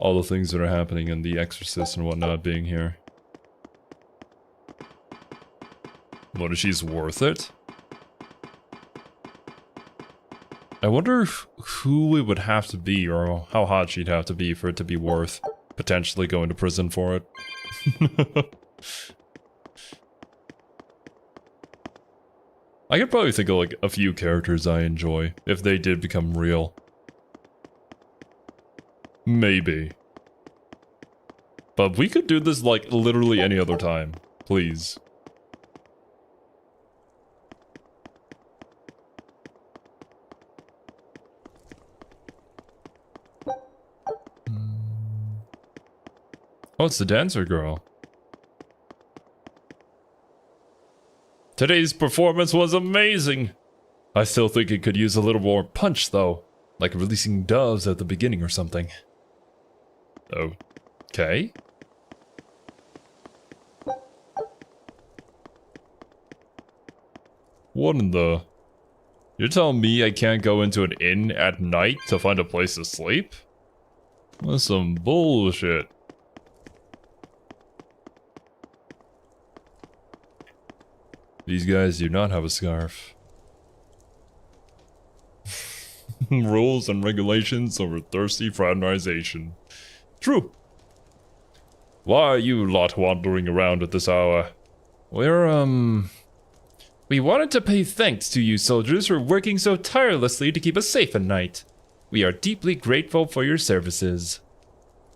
all the things that are happening and the Exorcist and whatnot being here. What if she's worth it? I wonder who it would have to be or how hot she'd have to be for it to be worth potentially going to prison for it. I could probably think of like a few characters I enjoy if they did become real. Maybe. But we could do this like literally any other time. Please. Oh, it's the dancer girl. Today's performance was amazing! I still think it could use a little more punch though. Like releasing doves at the beginning or something. Okay. What in the... You're telling me I can't go into an inn at night to find a place to sleep? That's some bullshit. These guys do not have a scarf. Rules and regulations over thirsty fraternization. True. Why are you lot wandering around at this hour? We wanted to pay thanks to you soldiers for working so tirelessly to keep us safe at night. We are deeply grateful for your services.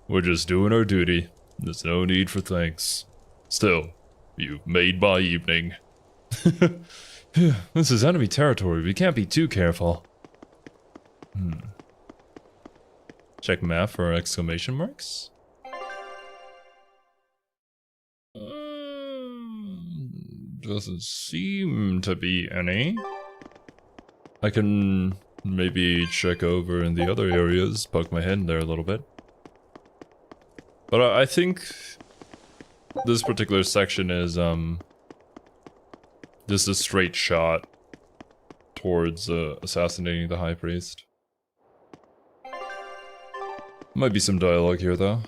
We're just doing our duty. There's no need for thanks. Still, you've made my evening. This is enemy territory. We can't be too careful. Check map for exclamation marks. Doesn't seem to be any. I can maybe check over in the other areas, poke my head in there a little bit. But I think this particular section is just a straight shot towards assassinating the High Priest. Might be some dialogue here though.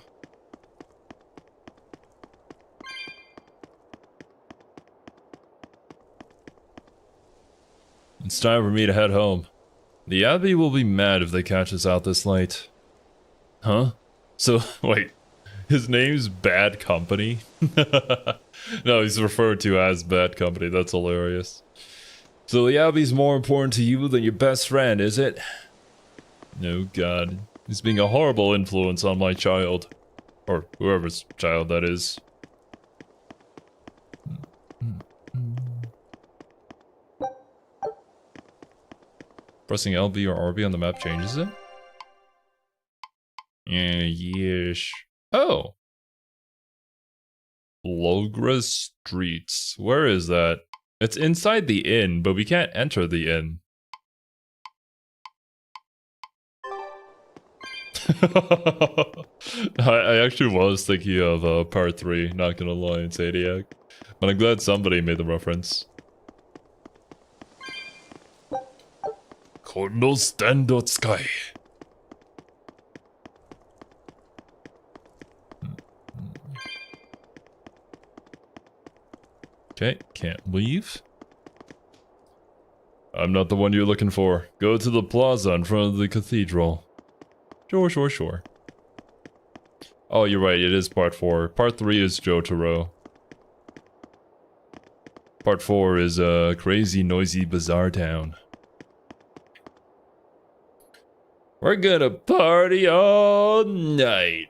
It's time for me to head home. The Abbey will be mad if they catch us out this late. Huh? So, wait. His name's Bad Company? No, he's referred to as Bad Company. That's hilarious. So the Abbey's more important to you than your best friend, is it? No, God. He's being a horrible influence on my child. Or whoever's child that is. Pressing LB or RB on the map changes it? Yes. Oh. Logra Streets. Where is that? It's inside the inn, but we can't enter the inn. I actually was thinking of part 3, not gonna lie, in Zodiac. But I'm glad somebody made the reference. Kono stando tsukai. Okay, can't leave. I'm not the one you're looking for. Go to the plaza in front of the cathedral. Sure. Oh, you're right, it is part 4. Part 3 is Jotaro. Part 4 is crazy, noisy, bizarre town. We're gonna party all night.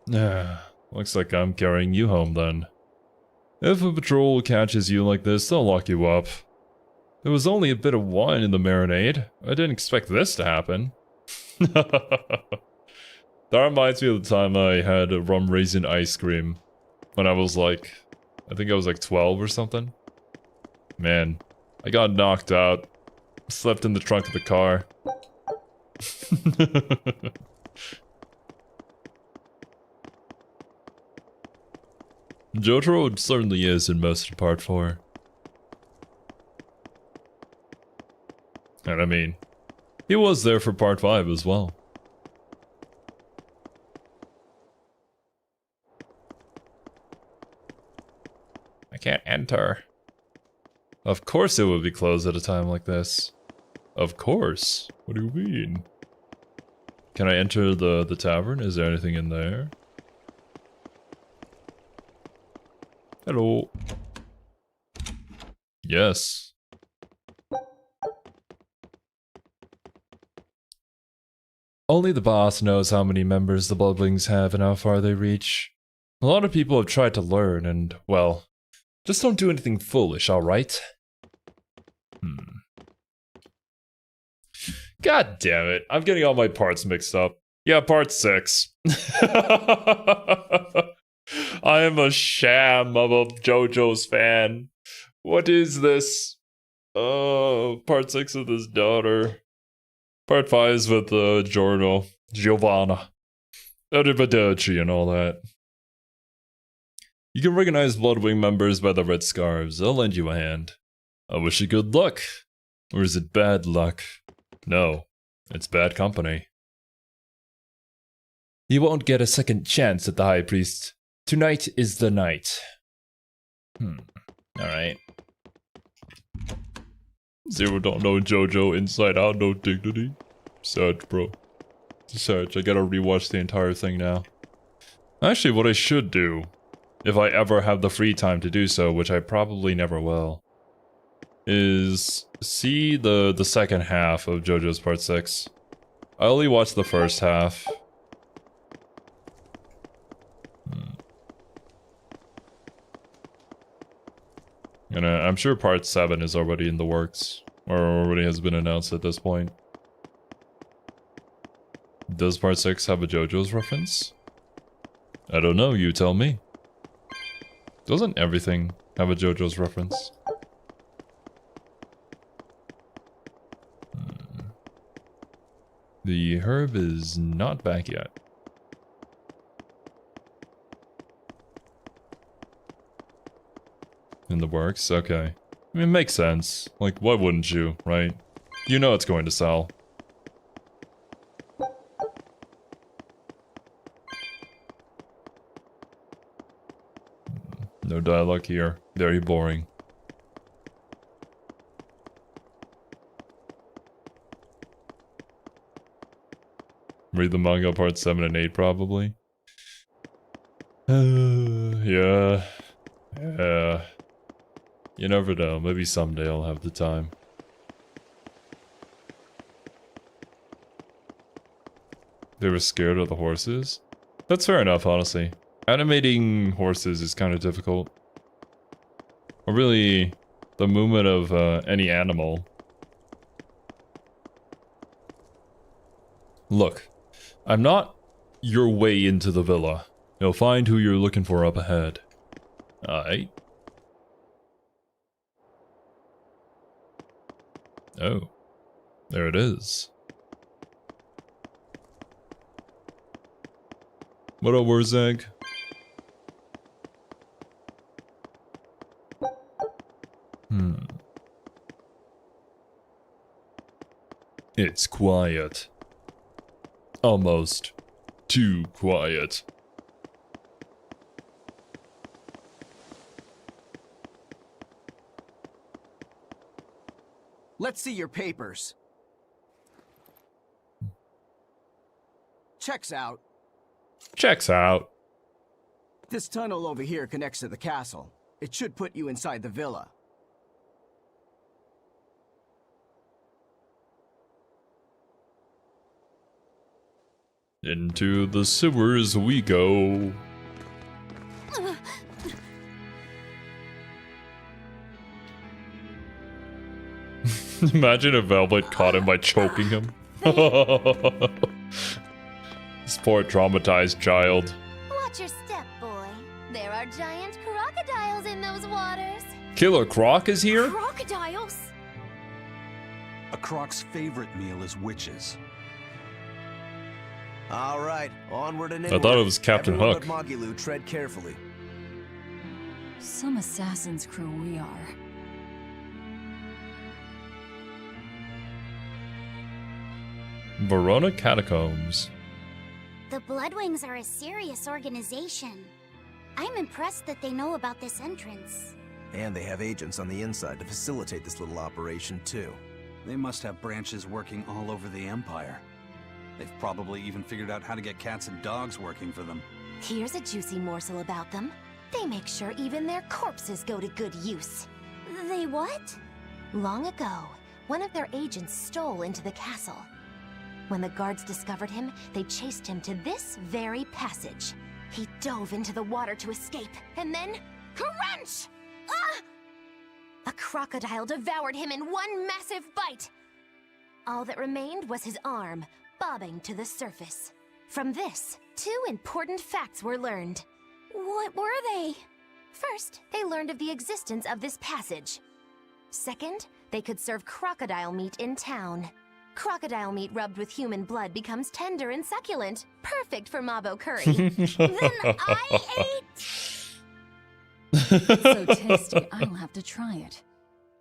Looks like I'm carrying you home then. If a patrol catches you like this, they'll lock you up. There was only a bit of wine in the marinade. I didn't expect this to happen. That reminds me of the time I had a rum raisin ice cream. When I was like, I think I was like 12 or something. Man, I got knocked out. Slept in the trunk of the car. Jotaro certainly is in most of part 4. And I mean, he was there for part 5 as well. I can't enter. Of course it would be closed at a time like this. Of course. What do you mean? Can I enter the tavern? Is there anything in there? Hello. Yes. Only the boss knows how many members the Bloodwings have and how far they reach. A lot of people have tried to learn and, well, just don't do anything foolish, alright? God damn it, I'm getting all my parts mixed up. Yeah, part 6. I am a sham of a JoJo's fan. What is this? Oh, part 6 with his daughter. Part 5 is with Giovanna. Arrivederci and all that. You can recognize Bloodwing members by the red scarves. I'll lend you a hand. I wish you good luck. Or is it bad luck? No, it's bad company. You won't get a second chance at the High Priest. Tonight is the night. Alright. Zero don't know JoJo inside out, no dignity. Sad, bro. Sad, I gotta rewatch the entire thing now. Actually, what I should do, if I ever have the free time to do so, which I probably never will, is see the second half of JoJo's Part 6. I only watched the first half. And I'm sure Part 7 is already in the works, or already has been announced at this point. Does Part 6 have a JoJo's reference? I don't know, you tell me. Doesn't everything have a JoJo's reference? The herb is not back yet. In the works? Okay. I mean, it makes sense. Like, why wouldn't you, right? You know it's going to sell. No dialogue here. Very boring. Read the manga part 7 and 8 probably. Yeah. Yeah. You never know, maybe someday I'll have the time. They were scared of the horses? That's fair enough, honestly. Animating horses is kind of difficult. Or really, the movement of any animal. Look, I'm not your way into the villa. You'll find who you're looking for up ahead. Alright. Oh. There it is. What up, Wurzag? It's quiet. Almost too quiet. Let's see your papers. Checks out. Checks out. This tunnel over here connects to the castle. It should put you inside the villa. Into the sewers we go. Imagine if Velvet caught him by choking him. This poor traumatized child. Watch your step, boy. There are giant crocodiles in those waters. Killer Croc is here? Crocodiles? A croc's favorite meal is witches. All right, onward and I inward. thought it was Captain Everyone Hook. but Magilu, tread carefully. Some assassin's crew we are. Verona Catacombs. The Bloodwings are a serious organization. I'm impressed that they know about this entrance. And they have agents on the inside to facilitate this little operation, too. They must have branches working all over the Empire. They've probably even figured out how to get cats and dogs working for them. Here's a juicy morsel about them. They make sure even their corpses go to good use. They what? Long ago, one of their agents stole into the castle. When the guards discovered him, they chased him to this very passage. He dove into the water to escape, and then... crunch! Ah! A crocodile devoured him in one massive bite. All that remained was his arm, bobbing to the surface. From this, 2 important facts were learned. What were they? First, they learned of the existence of this passage. Second, they could serve crocodile meat in town. Crocodile meat rubbed with human blood becomes tender and succulent, perfect for Mabo curry. Then I ate... So tasty, I'll have to try it.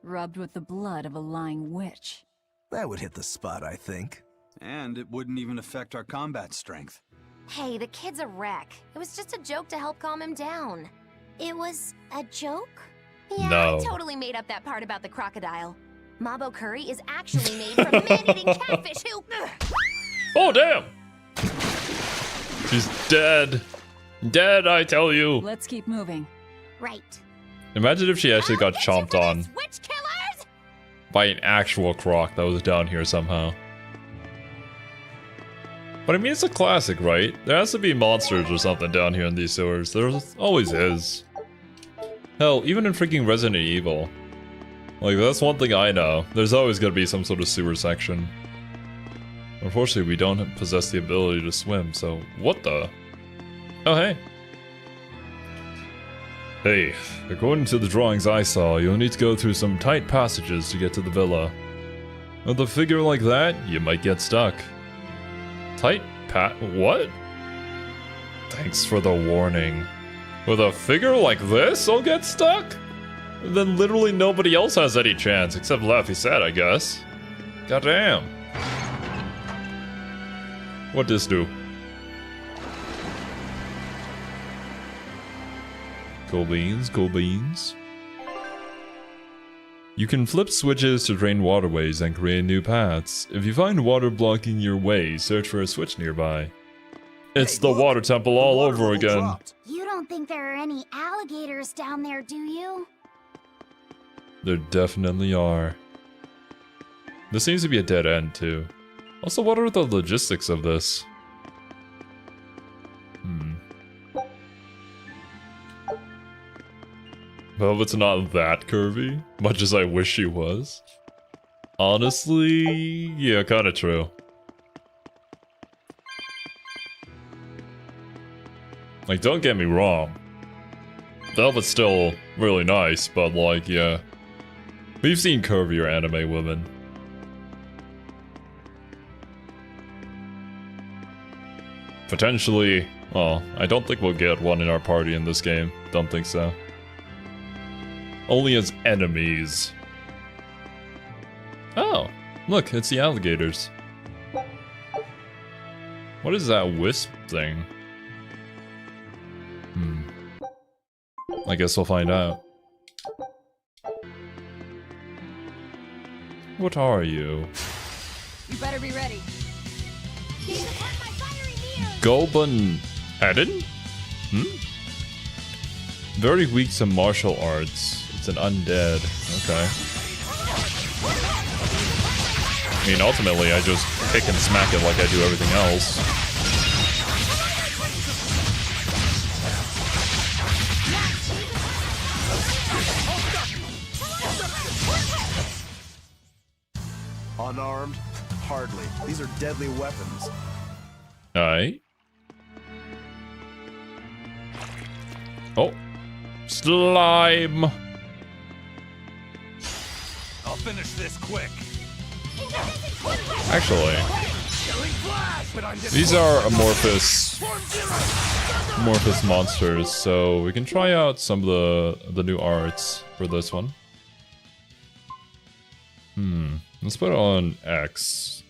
Rubbed with the blood of a lying witch. That would hit the spot, I think. And it wouldn't even affect our combat strength. Hey, the kid's a wreck. It was just a joke to help calm him down. It was a joke? Yeah, No. I totally made up that part about the crocodile. Mabo curry is actually made from man-eating catfish who... Oh, damn! She's dead. Dead, I tell you. Let's keep moving. Right. Imagine if she actually got chomped on Witch killers! by an actual croc that was down here somehow. But I mean, it's a classic, right? There has to be monsters or something down here in these sewers. There always is. Hell, even in freaking Resident Evil. Like, that's one thing I know. There's always gonna be some sort of sewer section. Unfortunately, we don't possess the ability to swim, so what the? Oh, hey. Hey, according to the drawings I saw, you'll need to go through some tight passages to get to the villa. With a figure like that, you might get stuck. What? Thanks for the warning. With a figure like this, I'll get stuck? Then literally nobody else has any chance, except Laffy said, I guess. Goddamn. What this do? Cool beans, cool beans. You can flip switches to drain waterways and create new paths. If you find water blocking your way, search for a switch nearby. It's the water temple all over again. You don't think there are any alligators down there, do you? There definitely are. This seems to be a dead end, too. Also, what are the logistics of this? Velvet's not that curvy, much as I wish she was. Honestly, yeah, kinda true. Like, don't get me wrong. Velvet's still really nice, but like, yeah. We've seen curvier anime women. Potentially, well, I don't think we'll get one in our party in this game. Don't think so. Only as enemies. Oh, look, it's the alligators. What is that wisp thing? I guess we'll find out. What are you? You better be ready. Goban Eden? Very weak to martial arts. It's an undead. Okay. I mean, ultimately, I just kick and smack it like I do everything else. Unarmed? Hardly. These are deadly weapons. Alright. Oh. Slime! I'll finish this quick. Actually, these are amorphous monsters, so we can try out some of the new arts for this one. Let's put it on X.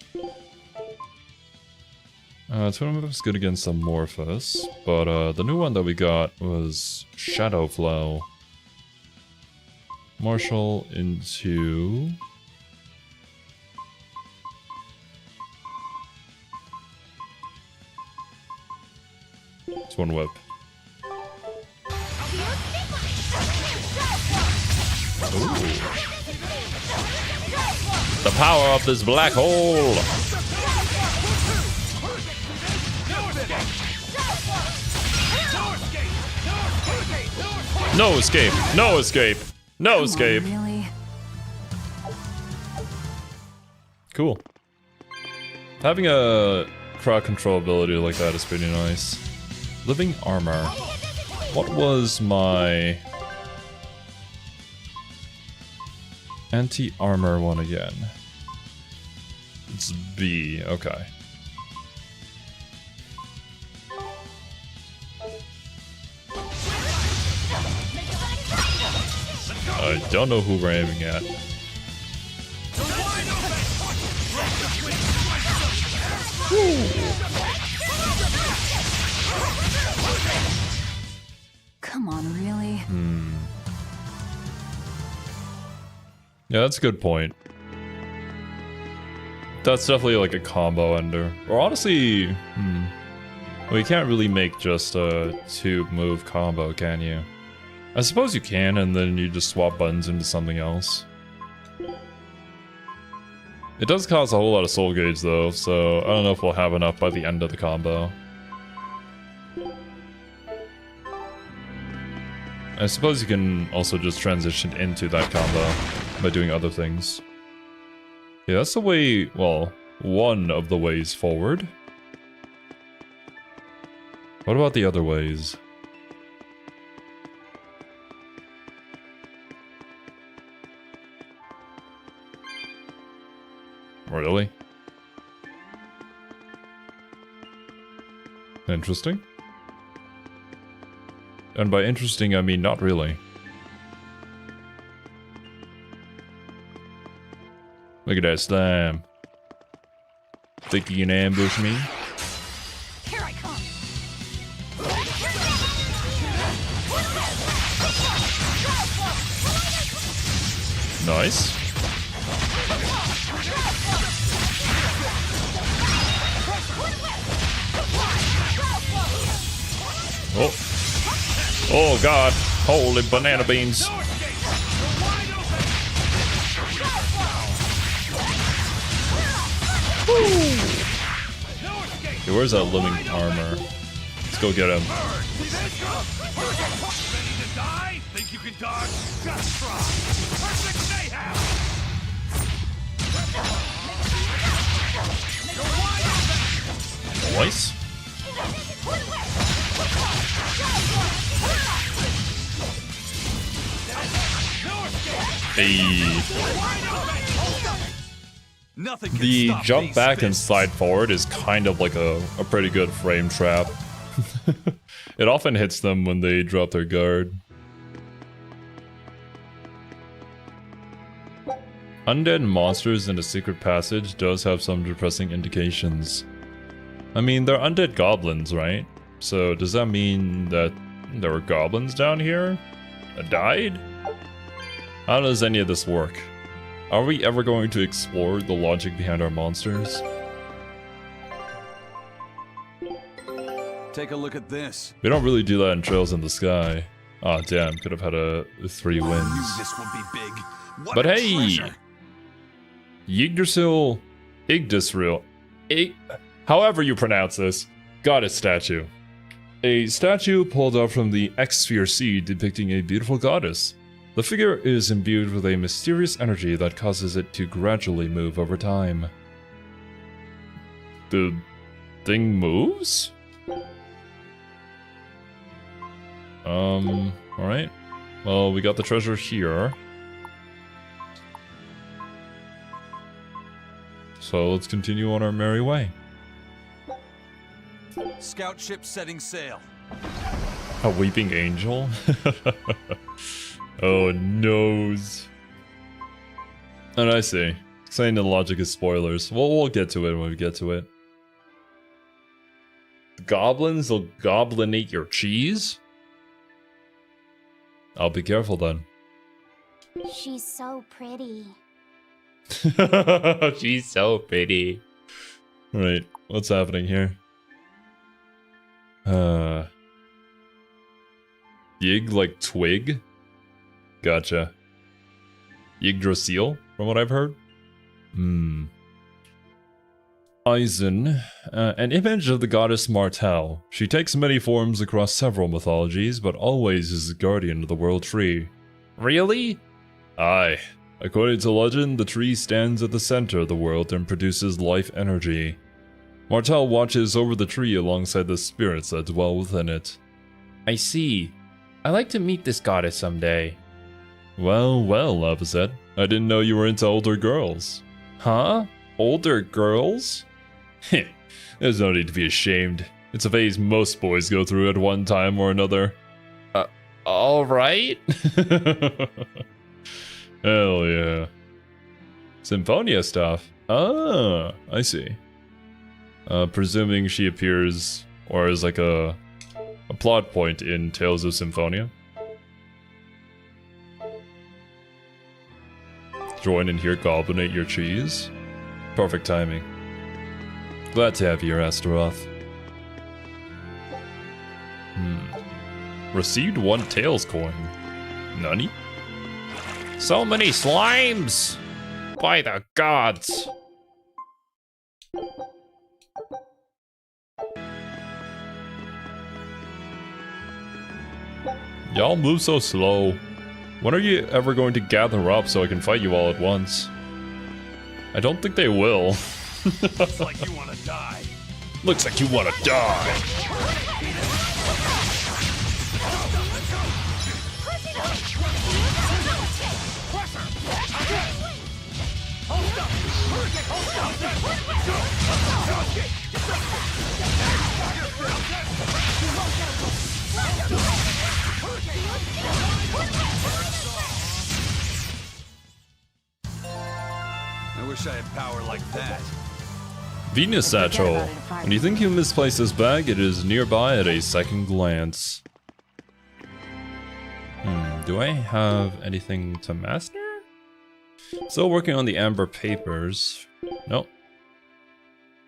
Tournament is good against Amorphous, but the new one that we got was Shadow Flow. Martial into... It's one whip. Ooh. The power of this black hole! No escape! No escape! No escape! Really? Cool. Having a crowd control ability like that is pretty nice. Living armor. What was my anti-armor one again? It's B, okay. I don't know who we're aiming at. Come on, really? Yeah, that's a good point. That's definitely like a combo ender. Or honestly, well, you can't really make just a 2-move combo, can you? I suppose you can, and then you just swap buttons into something else. It does cost a whole lot of soul gauge though, so I don't know if we'll have enough by the end of the combo. I suppose you can also just transition into that combo by doing other things. Yeah, that's the way, well, one of the ways forward. What about the other ways? Really? Interesting. And by interesting, I mean not really. Look at that slime. Think you can ambush me? Here I come. Nice. Oh. Oh god. Holy banana beans. Okay, where's that living armor? Let's go get him. Ready to die? Think you can dodge? Just try. Perfect mayhem. Nice. Nothing can The stop jump these back and fists. slide forward is kind of like a pretty good frame trap. It often hits them when they drop their guard. Undead monsters in the secret passage does have some depressing indications. I mean, they're undead goblins, right? So does that mean that there were goblins down here that died? How does any of this work? Are we ever going to explore the logic behind our monsters? Take a look at this. We don't really do that in Trails in the Sky. Aw, oh, damn, could have had 3 Knew wins. this would be big. What But a hey! treasure. Yggdrasil, however you pronounce this, goddess statue. A statue pulled up from the X-Sphere Sea depicting a beautiful goddess. The figure is imbued with a mysterious energy that causes it to gradually move over time. The thing moves? Alright. Well, we got the treasure here. So let's continue on our merry way. Scout ship setting sail. A weeping angel? Oh, noes. And I see. Saying the logic is spoilers. Well, we'll get to it when we get to it. Goblins will goblinate your cheese? I'll be careful then. She's so pretty. She's so pretty. Right, what's happening here? Yig like twig? Gotcha. Yggdrasil, from what I've heard? Eisen, an image of the goddess Martel. She takes many forms across several mythologies, but always is the guardian of the world tree. Really? Aye. According to legend, the tree stands at the center of the world and produces life energy. Martel watches over the tree alongside the spirits that dwell within it. I see. I'd like to meet this goddess someday. Well, well, Opposite. I didn't know you were into older girls. Huh? Older girls? Heh, there's no need to be ashamed. It's a phase most boys go through at one time or another. Alright? Hell yeah. Symphonia stuff. Ah, I see. Presuming she appears, or is like a plot point in Tales of Symphonia. Join and hear goblinate your cheese. Perfect timing. Glad to have you here, Astaroth. Received 1 Tails coin. Nani? So many slimes! By the gods! Y'all move so slow. When are you ever going to gather up so I can fight you all at once? I don't think they will. Looks like you want to die. Looks like you want to die. I wish I had power like that. Venus Satchel. When you think you misplaced this bag, it is nearby at a second glance. Do I have anything to master? Still working on the amber papers. Nope.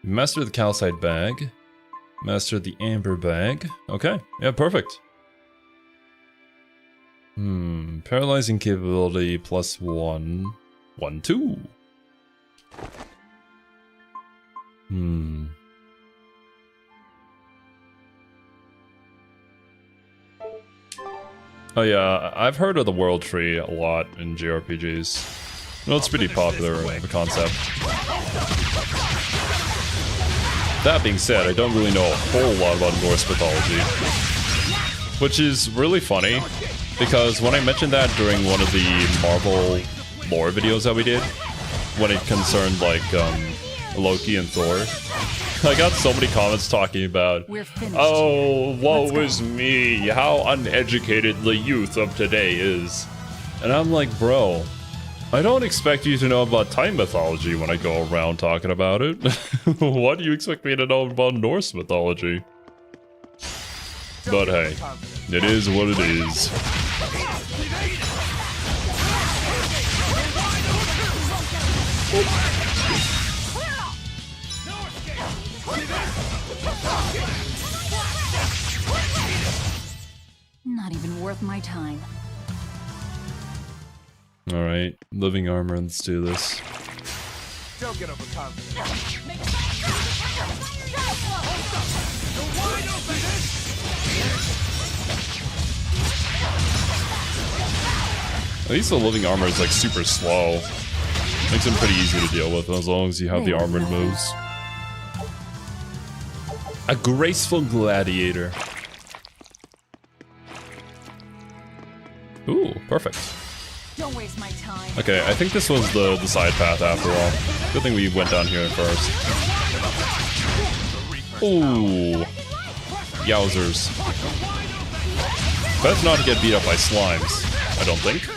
Master the calcite bag. Master the amber bag. Okay, yeah, perfect. Paralyzing capability +1. 1, 2. Oh yeah, I've heard of the World Tree a lot in JRPGs. No, it's pretty popular of a concept. That being said, I don't really know a whole lot about Norse mythology. Which is really funny, because when I mentioned that during one of the Marvel lore videos that we did when it concerned like Loki and Thor. I got so many comments talking about, oh, woe is me, how uneducated the youth of today is. And I'm like, bro, I don't expect you to know about time mythology when I go around talking about it. What do you expect me to know about Norse mythology? But hey, it is what it is. Not even worth my time. Alright, living armor, let's do this. Don't get overconfident. At least the living armor is like super slow. Makes them pretty easy to deal with as long as you have the armored moves. A graceful gladiator. Ooh, perfect. Don't waste my time. Okay, I think this was the side path after all. Good thing we went down here first. Ooh. Yowzers. Best not to get beat up by slimes, I don't think.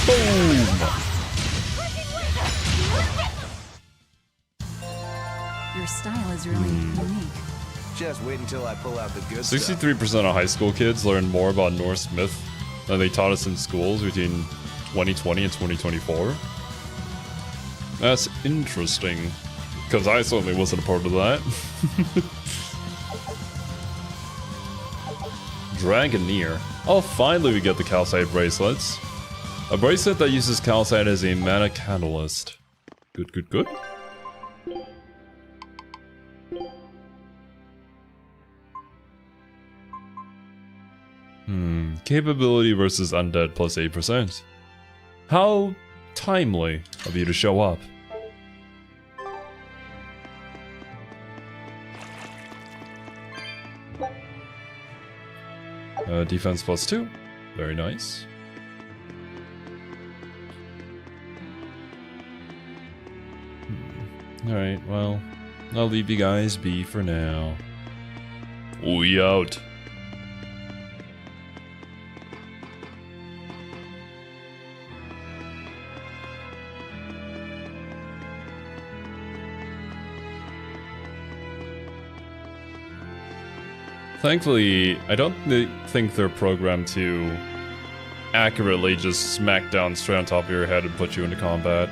Boom! Your style is really unique. Just wait until I pull out the good stuff. 63% of high school kids learn more about Norse myth than they taught us in schools between 2020 and 2024. That's interesting, because I certainly wasn't a part of that. Dragoneer. Oh, finally we get the calcite bracelets. A bracelet that uses calcite as a mana catalyst. Good, good, good. Capability versus undead plus 8%. How timely of you to show up. Defense plus 2. Very nice. Alright, well, I'll leave you guys be for now. We out. Thankfully, I don't think they're programmed to accurately just smack down straight on top of your head and put you into combat.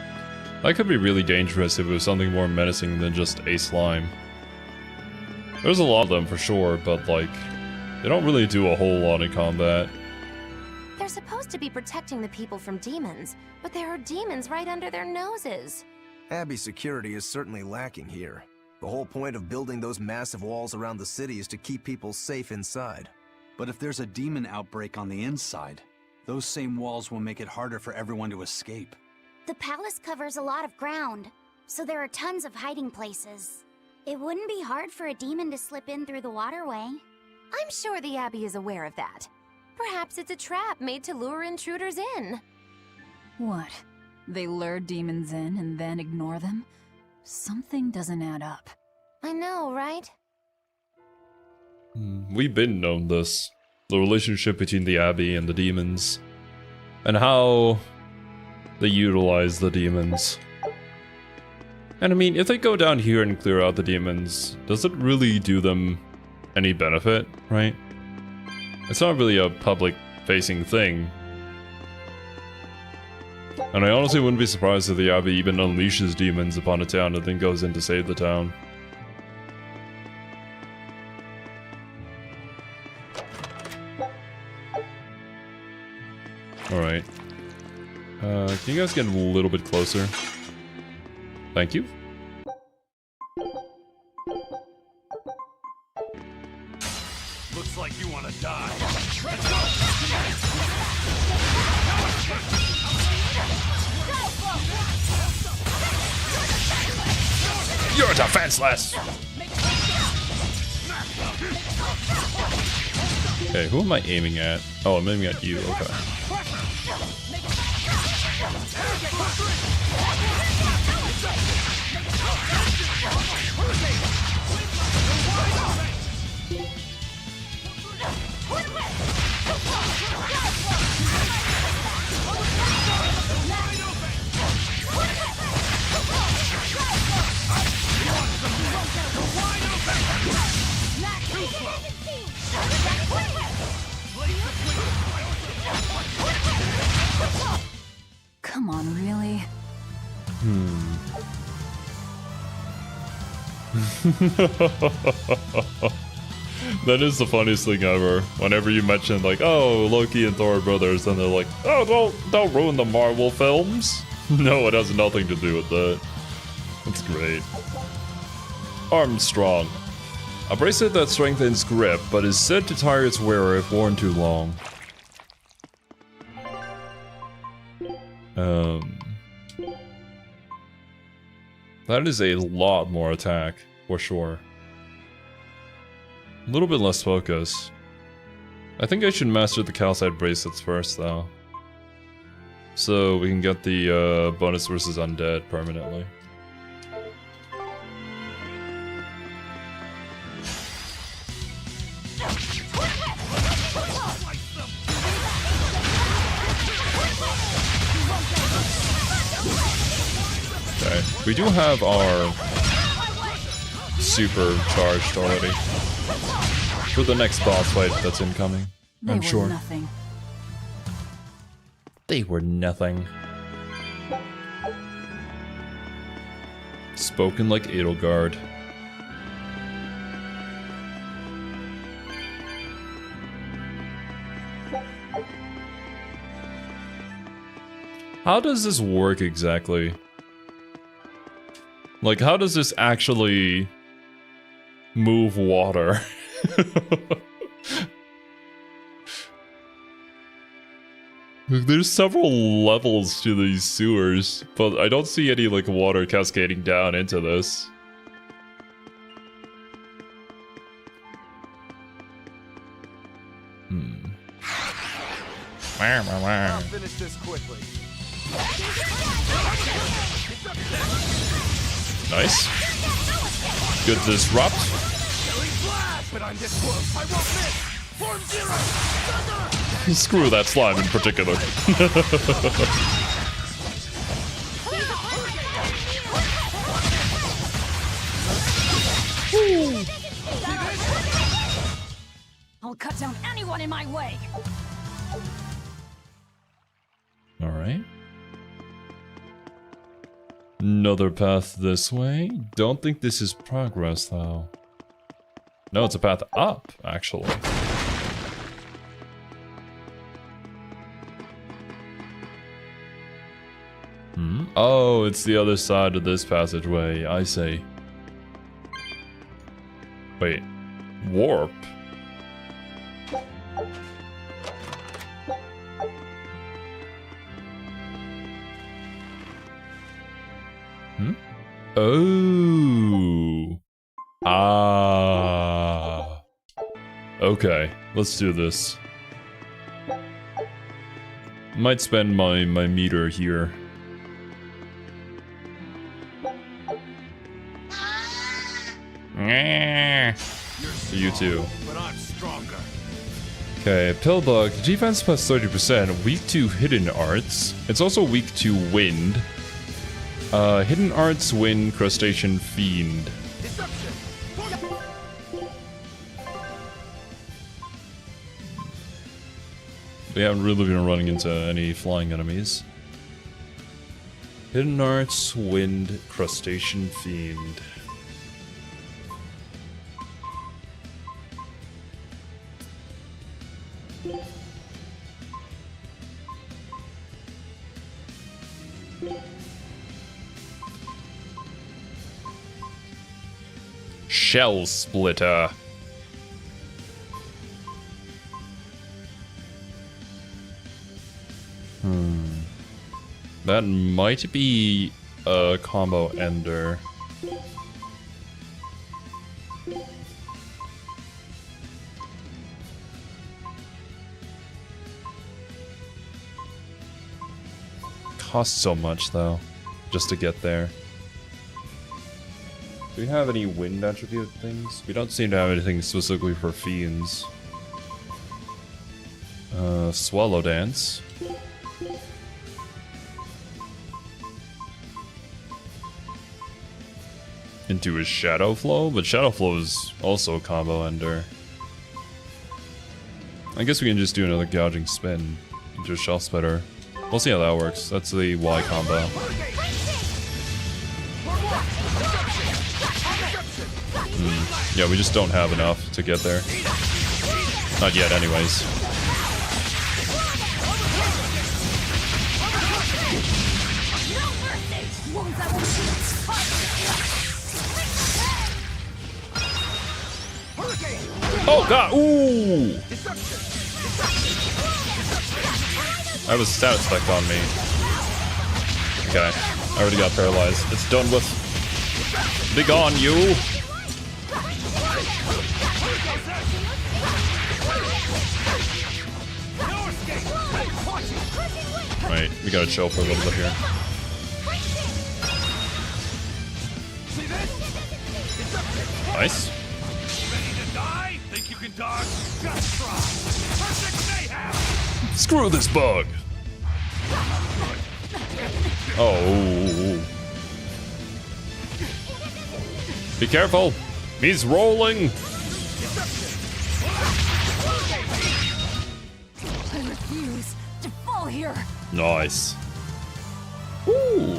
That could be really dangerous if it was something more menacing than just a slime. There's a lot of them for sure, but like, they don't really do a whole lot in combat. They're supposed to be protecting the people from demons, but there are demons right under their noses. Abbey's security is certainly lacking here. The whole point of building those massive walls around the city is to keep people safe inside. But if there's a demon outbreak on the inside, those same walls will make it harder for everyone to escape. The palace covers a lot of ground, so there are tons of hiding places. It wouldn't be hard for a demon to slip in through the waterway. I'm sure the Abbey is aware of that. Perhaps it's a trap made to lure intruders in. What? They lure demons in and then ignore them? Something doesn't add up. I know, right? We've been known this. The relationship between the Abbey and the demons. And how they utilize the demons. And I mean, if they go down here and clear out the demons, does it really do them any benefit, right? It's not really a public-facing thing. And I honestly wouldn't be surprised if the Abbey even unleashes demons upon a town and then goes in to save the town. Alright. Can you guys get a little bit closer? Thank you. Looks like you want to die. You're defenseless! Okay, who am I aiming at? Oh, I'm aiming at you, okay. Come on, really? That is the funniest thing ever. Whenever you mention like, oh, Loki and Thor are brothers, and they're like, oh, don't ruin the Marvel films. No, it has nothing to do with that. That's great. Armstrong. A bracelet that strengthens grip, but is said to tire its wearer if worn too long. That is a lot more attack, for sure. A little bit less focus. I think I should master the calcite bracelets first, though. So we can get the bonus versus undead permanently. Okay, we do have our super charged already. For the next boss fight that's incoming, I'm sure. Nothing. They were nothing. Spoken like Edelgard. How does this work exactly? Like, how does this actually move water? There's several levels to these sewers, but I don't see any like water cascading down into this. I'll finish this quickly. Nice. Good disrupt. But I'm this close. I won't miss. Form zero. Thunder! Screw that slime in particular. I'll cut down anyone in my way. All right. Another path this way. Don't think this is progress, though. No, it's a path up, actually. Oh, it's the other side of this passageway. I see. Wait. Warp? Oh. Ah. Okay, let's do this. Might spend my meter here. You too. But I'm stronger. Okay, Pillbug, defense plus 30%, weak to hidden arts. It's also weak to wind. Hidden arts, wind, crustacean, fiend. We haven't really been running into any flying enemies. Hidden arts, wind, crustacean, fiend. Shell splitter. That might be a combo ender. Costs so much though, just to get there. Do we have any wind attribute things? We don't seem to have anything specifically for fiends. Swallow Dance. Into his Shadow Flow, but Shadow Flow is also a combo ender. I guess we can just do another Gouging Spin into a Shelf Splitter. We'll see how that works. That's the Y combo. Yeah, we just don't have enough to get there. Not yet, anyways. Oh god! Ooh! That was a status effect on me. Okay, I already got paralyzed. It's done with. Be gone, you! Right, we gotta chill for a little bit here. Nice. Screw this bug! Oh. Be careful! He's rolling! I refuse to fall here. Nice. Ooh.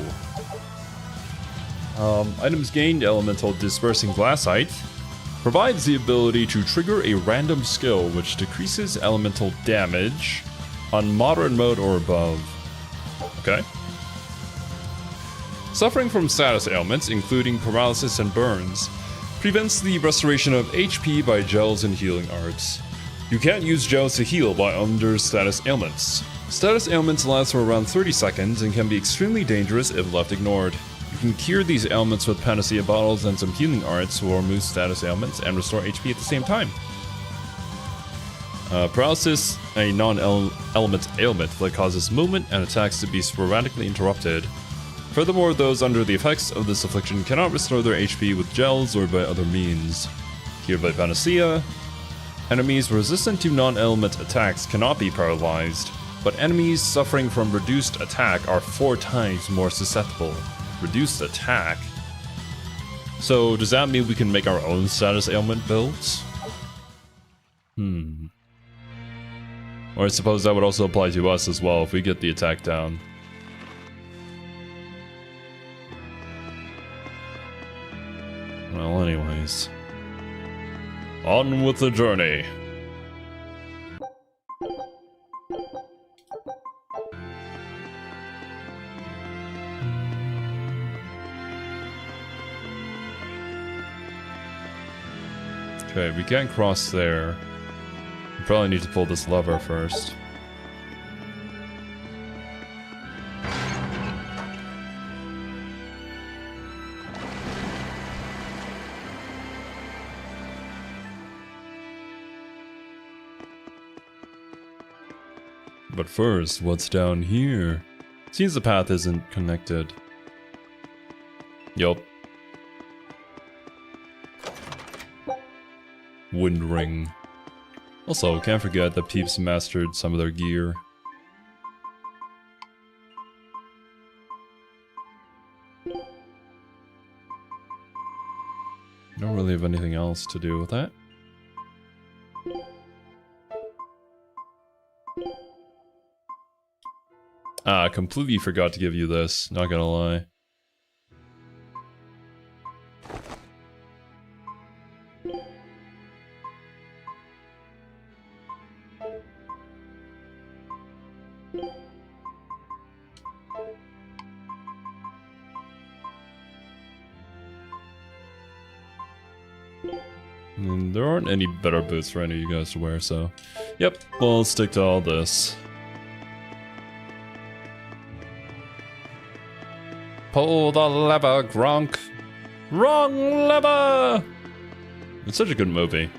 Items gained, Elemental Dispersing Glassite. Provides the ability to trigger a random skill which decreases elemental damage on moderate mode or above. Okay. Suffering from status ailments, including paralysis and burns, prevents the restoration of HP by gels and healing arts. You can't use gels to heal by under status ailments. Status ailments last for around 30 seconds and can be extremely dangerous if left ignored. You can cure these ailments with Panacea bottles and some healing arts to remove status ailments and restore HP at the same time. Paralysis, a non-element ailment that causes movement and attacks to be sporadically interrupted. Furthermore, those under the effects of this affliction cannot restore their HP with gels or by other means. Cured by Panacea. Enemies resistant to non-element attacks cannot be paralyzed, but enemies suffering from reduced attack are 4 times more susceptible. Reduced attack? So does that mean we can make our own status ailment builds? Or I suppose that would also apply to us as well if we get the attack down. Well, anyways. On with the journey. Okay, we can't cross there. We probably need to pull this lever first. But first, what's down here? Seems the path isn't connected. Yup. Wind ring. Also, can't forget that Peeps mastered some of their gear. Don't really have anything else to do with that. Ah, I completely forgot to give you this, not gonna lie. And there aren't any better boots for any of you guys to wear, so... Yep, we'll stick to all this. Pull the lever, Gronk. Wrong lever! It's such a good movie.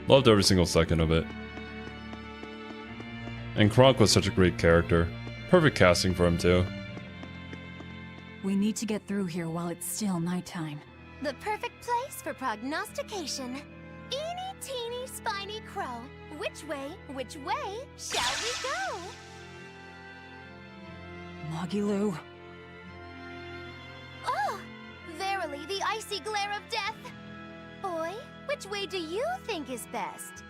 Loved every single second of it. And Gronk was such a great character. Perfect casting for him too. We need to get through here while it's still nighttime. The perfect place for prognostication. Eeny, teeny, spiny crow. Which way shall we go? Mogiloo. Oh, verily the icy glare of death. Boy, which way do you think is best?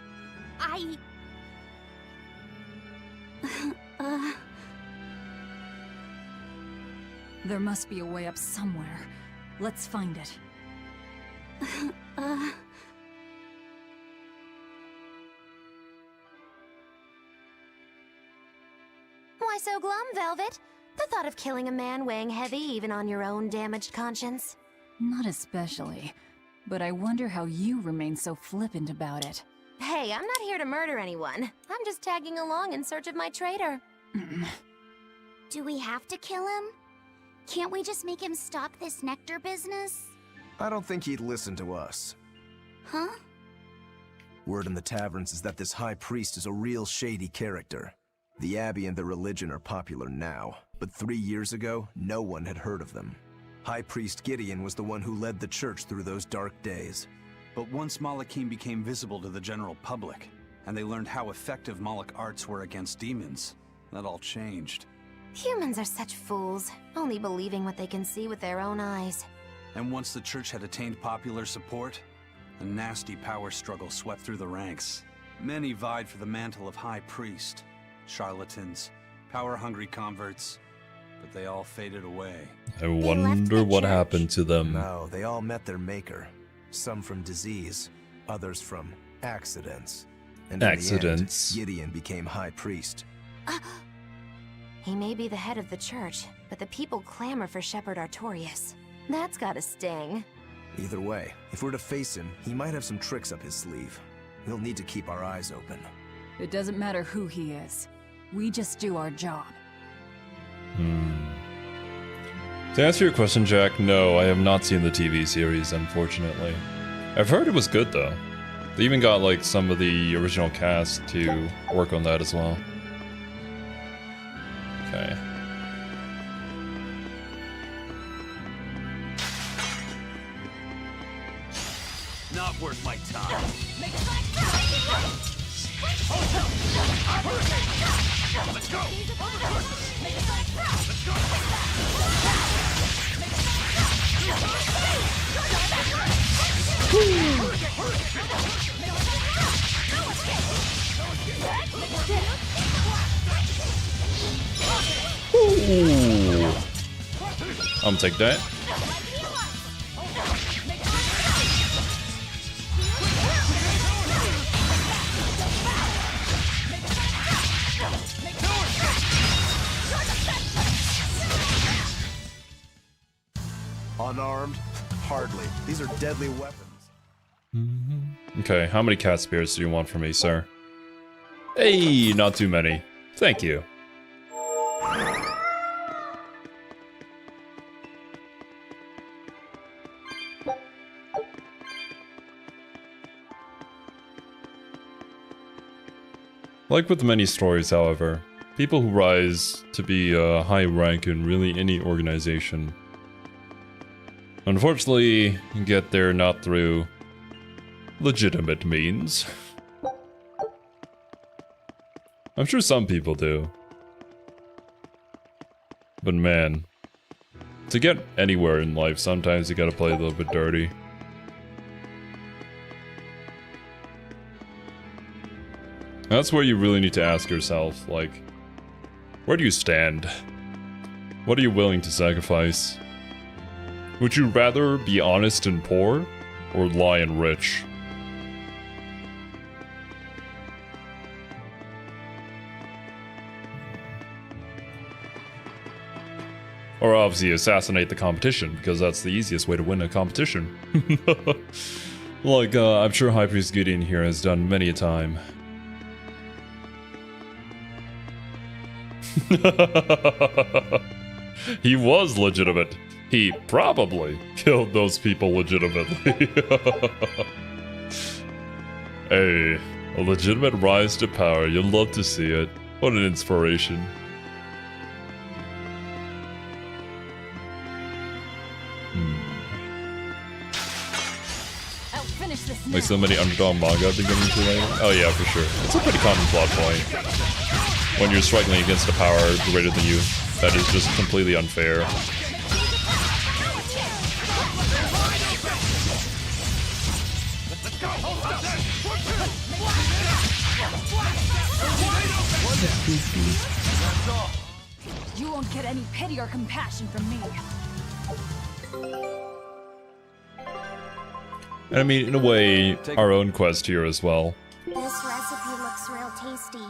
There must be a way up somewhere. Let's find it. Why so glum, Velvet? The thought of killing a man weighing heavy even on your own damaged conscience? Not especially. But I wonder how you remain so flippant about it. Hey, I'm not here to murder anyone. I'm just tagging along in search of my traitor. Do we have to kill him? Can't we just make him stop this nectar business? I don't think he'd listen to us. Huh? Word in the taverns is that this high priest is a real shady character. The Abbey and their religion are popular now, but 3 years ago, no one had heard of them. High Priest Gideon was the one who led the church through those dark days. But once Malakim became visible to the general public, and they learned how effective Moloch arts were against demons, that all changed. Humans are such fools, only believing what they can see with their own eyes. And once the church had attained popular support, a nasty power struggle swept through the ranks. Many vied for the mantle of High Priest. Charlatans, power-hungry converts, but they all faded away. I wonder what happened to them. No, they all met their maker. Some from disease, others from accidents. And accidents. In the end, Gideon became High Priest. He may be the head of the church, but the people clamor for Shepherd Artorius. That's gotta sting. Either way, if we're to face him, he might have some tricks up his sleeve. We'll need to keep our eyes open. It doesn't matter who he is. We just do our job. To answer your question, Jack, no, I have not seen the TV series, unfortunately. I've heard it was good, though. They even got, like, some of the original cast to work on that as well. Okay. Not worth my time. Let's go! Let's go! Ooh. I'm gonna take that. Unarmed? Hardly. These are deadly weapons. Okay, how many cat spears do you want from me, sir? Hey, not too many. Thank you. Like with many stories, however, people who rise to be a high rank in really any organization unfortunately get there not through legitimate means. I'm sure some people do. But man, to get anywhere in life, sometimes you gotta play a little bit dirty. That's where you really need to ask yourself, like, where do you stand? What are you willing to sacrifice? Would you rather be honest and poor, or lie and rich? Or obviously assassinate the competition, because that's the easiest way to win a competition. Like, I'm sure High Priest Gideon here has done many a time. He was legitimate. He probably killed those people legitimately. Hey, a legitimate rise to power. You'll love to see it. What an inspiration. Like so many underdog manga beginning to later? Oh yeah, for sure. It's a pretty common plot point. When you're struggling against a power greater than you, that is just completely unfair. You won't get any pity or compassion from me. And I mean, in a way, our own quest here as well. This recipe looks real tasty.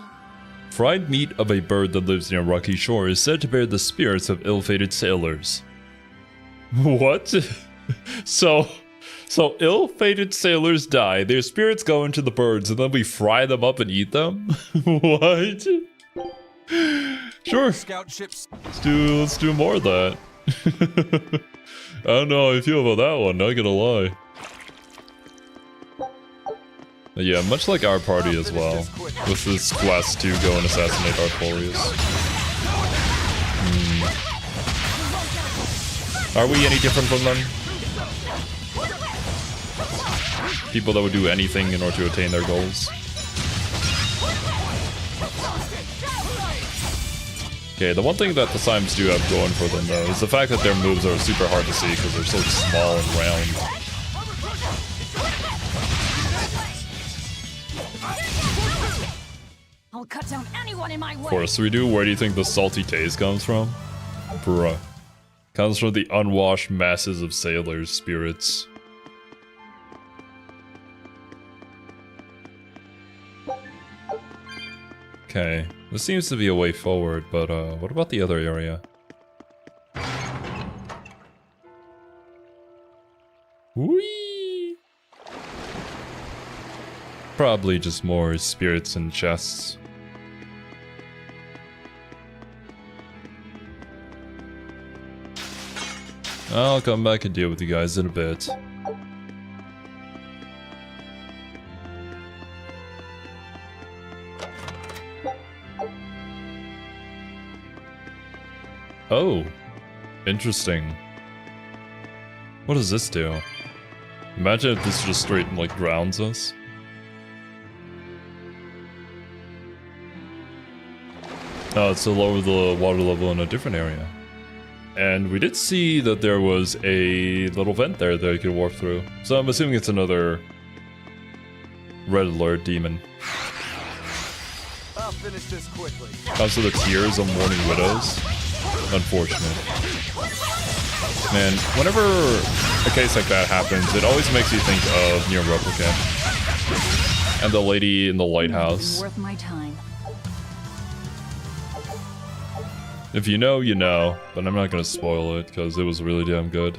Fried meat of a bird that lives near a rocky shore is said to bear the spirits of ill-fated sailors. What? So ill-fated sailors die, their spirits go into the birds, and then we fry them up and eat them? What? Sure. Scout ships. Let's do more of that. I don't know how I feel about that one, not gonna lie. Yeah, much like our party as well, with this quest to go and assassinate Artorius. Are we any different from them? People that would do anything in order to attain their goals? Okay, the one thing that the Slimes do have going for them though is the fact that their moves are super hard to see because they're so small and round. I'll cut down anyone in my way. Of course we do. Where do you think the salty taste comes from? Bruh. Comes from the unwashed masses of sailors' spirits. Okay, this seems to be a way forward, but what about the other area? Whee! Probably just more spirits and chests. I'll come back and deal with you guys in a bit. Oh, interesting. What does this do? Imagine if this just straight like grounds us. Oh, it's to lower the water level in a different area. And we did see that there was a little vent there that you could warp through. So I'm assuming it's another red alert demon. I'll finish this quickly. Also the tears of mourning widows. Unfortunate. Man, whenever a case like that happens, it always makes you think of Nier Replicant. And the lady in the lighthouse. Worth my time. If you know, you know, but I'm not gonna spoil it because it was really damn good.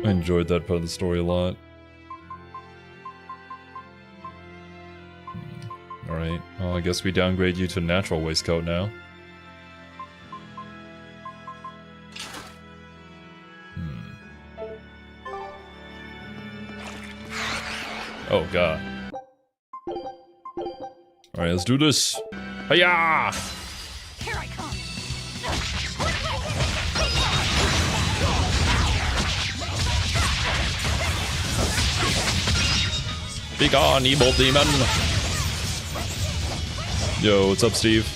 I enjoyed that part of the story a lot. Alright, well I guess we downgrade you to natural waistcoat now. Oh god. Alright, let's do this. Hiya! Here I come. Be gone, evil demon! Yo, what's up, Steve?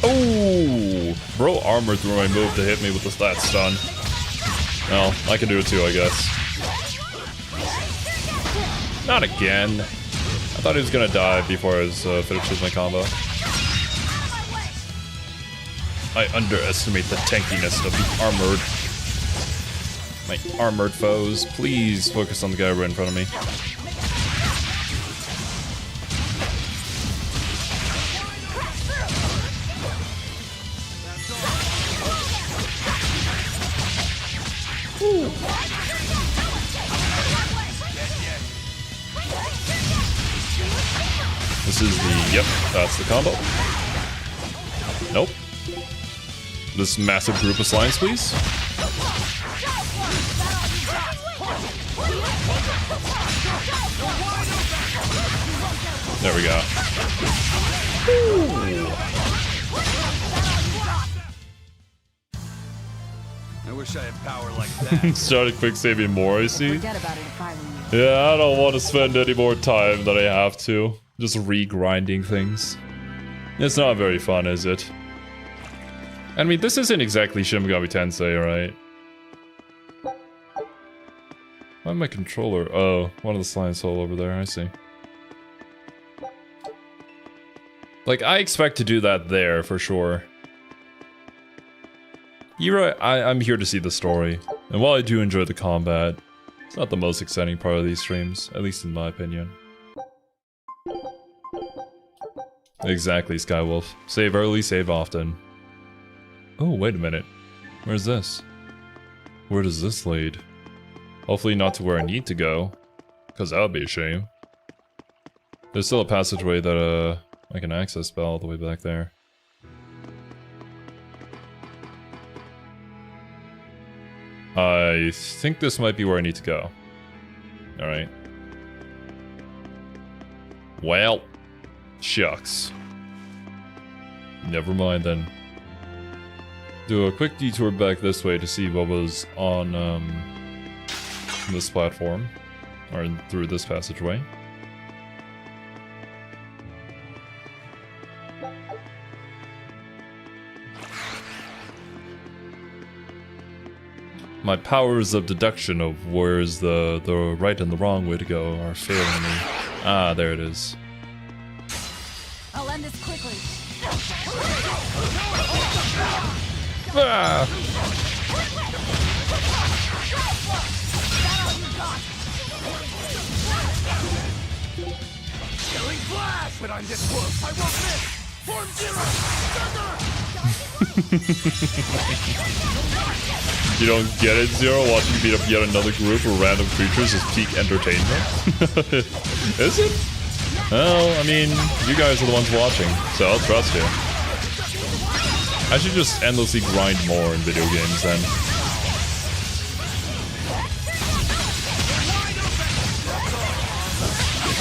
Oh! Bro armored through my move to hit me with the stat stun. Well, I can do it too, I guess. Not again. I thought he was gonna die before I was finished with my combo. I underestimate the tankiness of the armored. My armored foes. Please focus on the guy right in front of me. This is the, yep, that's the combo. Nope. This massive group of slimes, please. There we go. I wish I had power like that. Started quick saving more, I see. Forget about it if I were you. Yeah, I don't want to spend any more time than I have to. Just re-grinding things. It's not very fun, is it? I mean, this isn't exactly Shin Megami Tensei, right? Why my controller? Oh, one of the slimes fell over there, I see. Like, I expect to do that there, for sure. You're right, I'm here to see the story. And while I do enjoy the combat, it's not the most exciting part of these streams, at least in my opinion. Exactly, Skywolf. Save early, save often. Oh, wait a minute. Where's this? Where does this lead? Hopefully not to where I need to go, because that would be a shame. There's still a passageway that I can access by all the way back there. I think this might be where I need to go. Alright. Well, shucks. Never mind then. Do a quick detour back this way to see what was on this platform, or through this passageway. My powers of deduction of where's the right and the wrong way to go are failing me. Ah, there it is. I'll end this quickly. Ah! Killing flash, but I'm this close. I won't miss. Form zero. You don't get it, Zero? Watching beat up yet another group of random creatures is peak entertainment? Is it? Well, I mean, you guys are the ones watching, so I'll trust you. I should just endlessly grind more in video games then.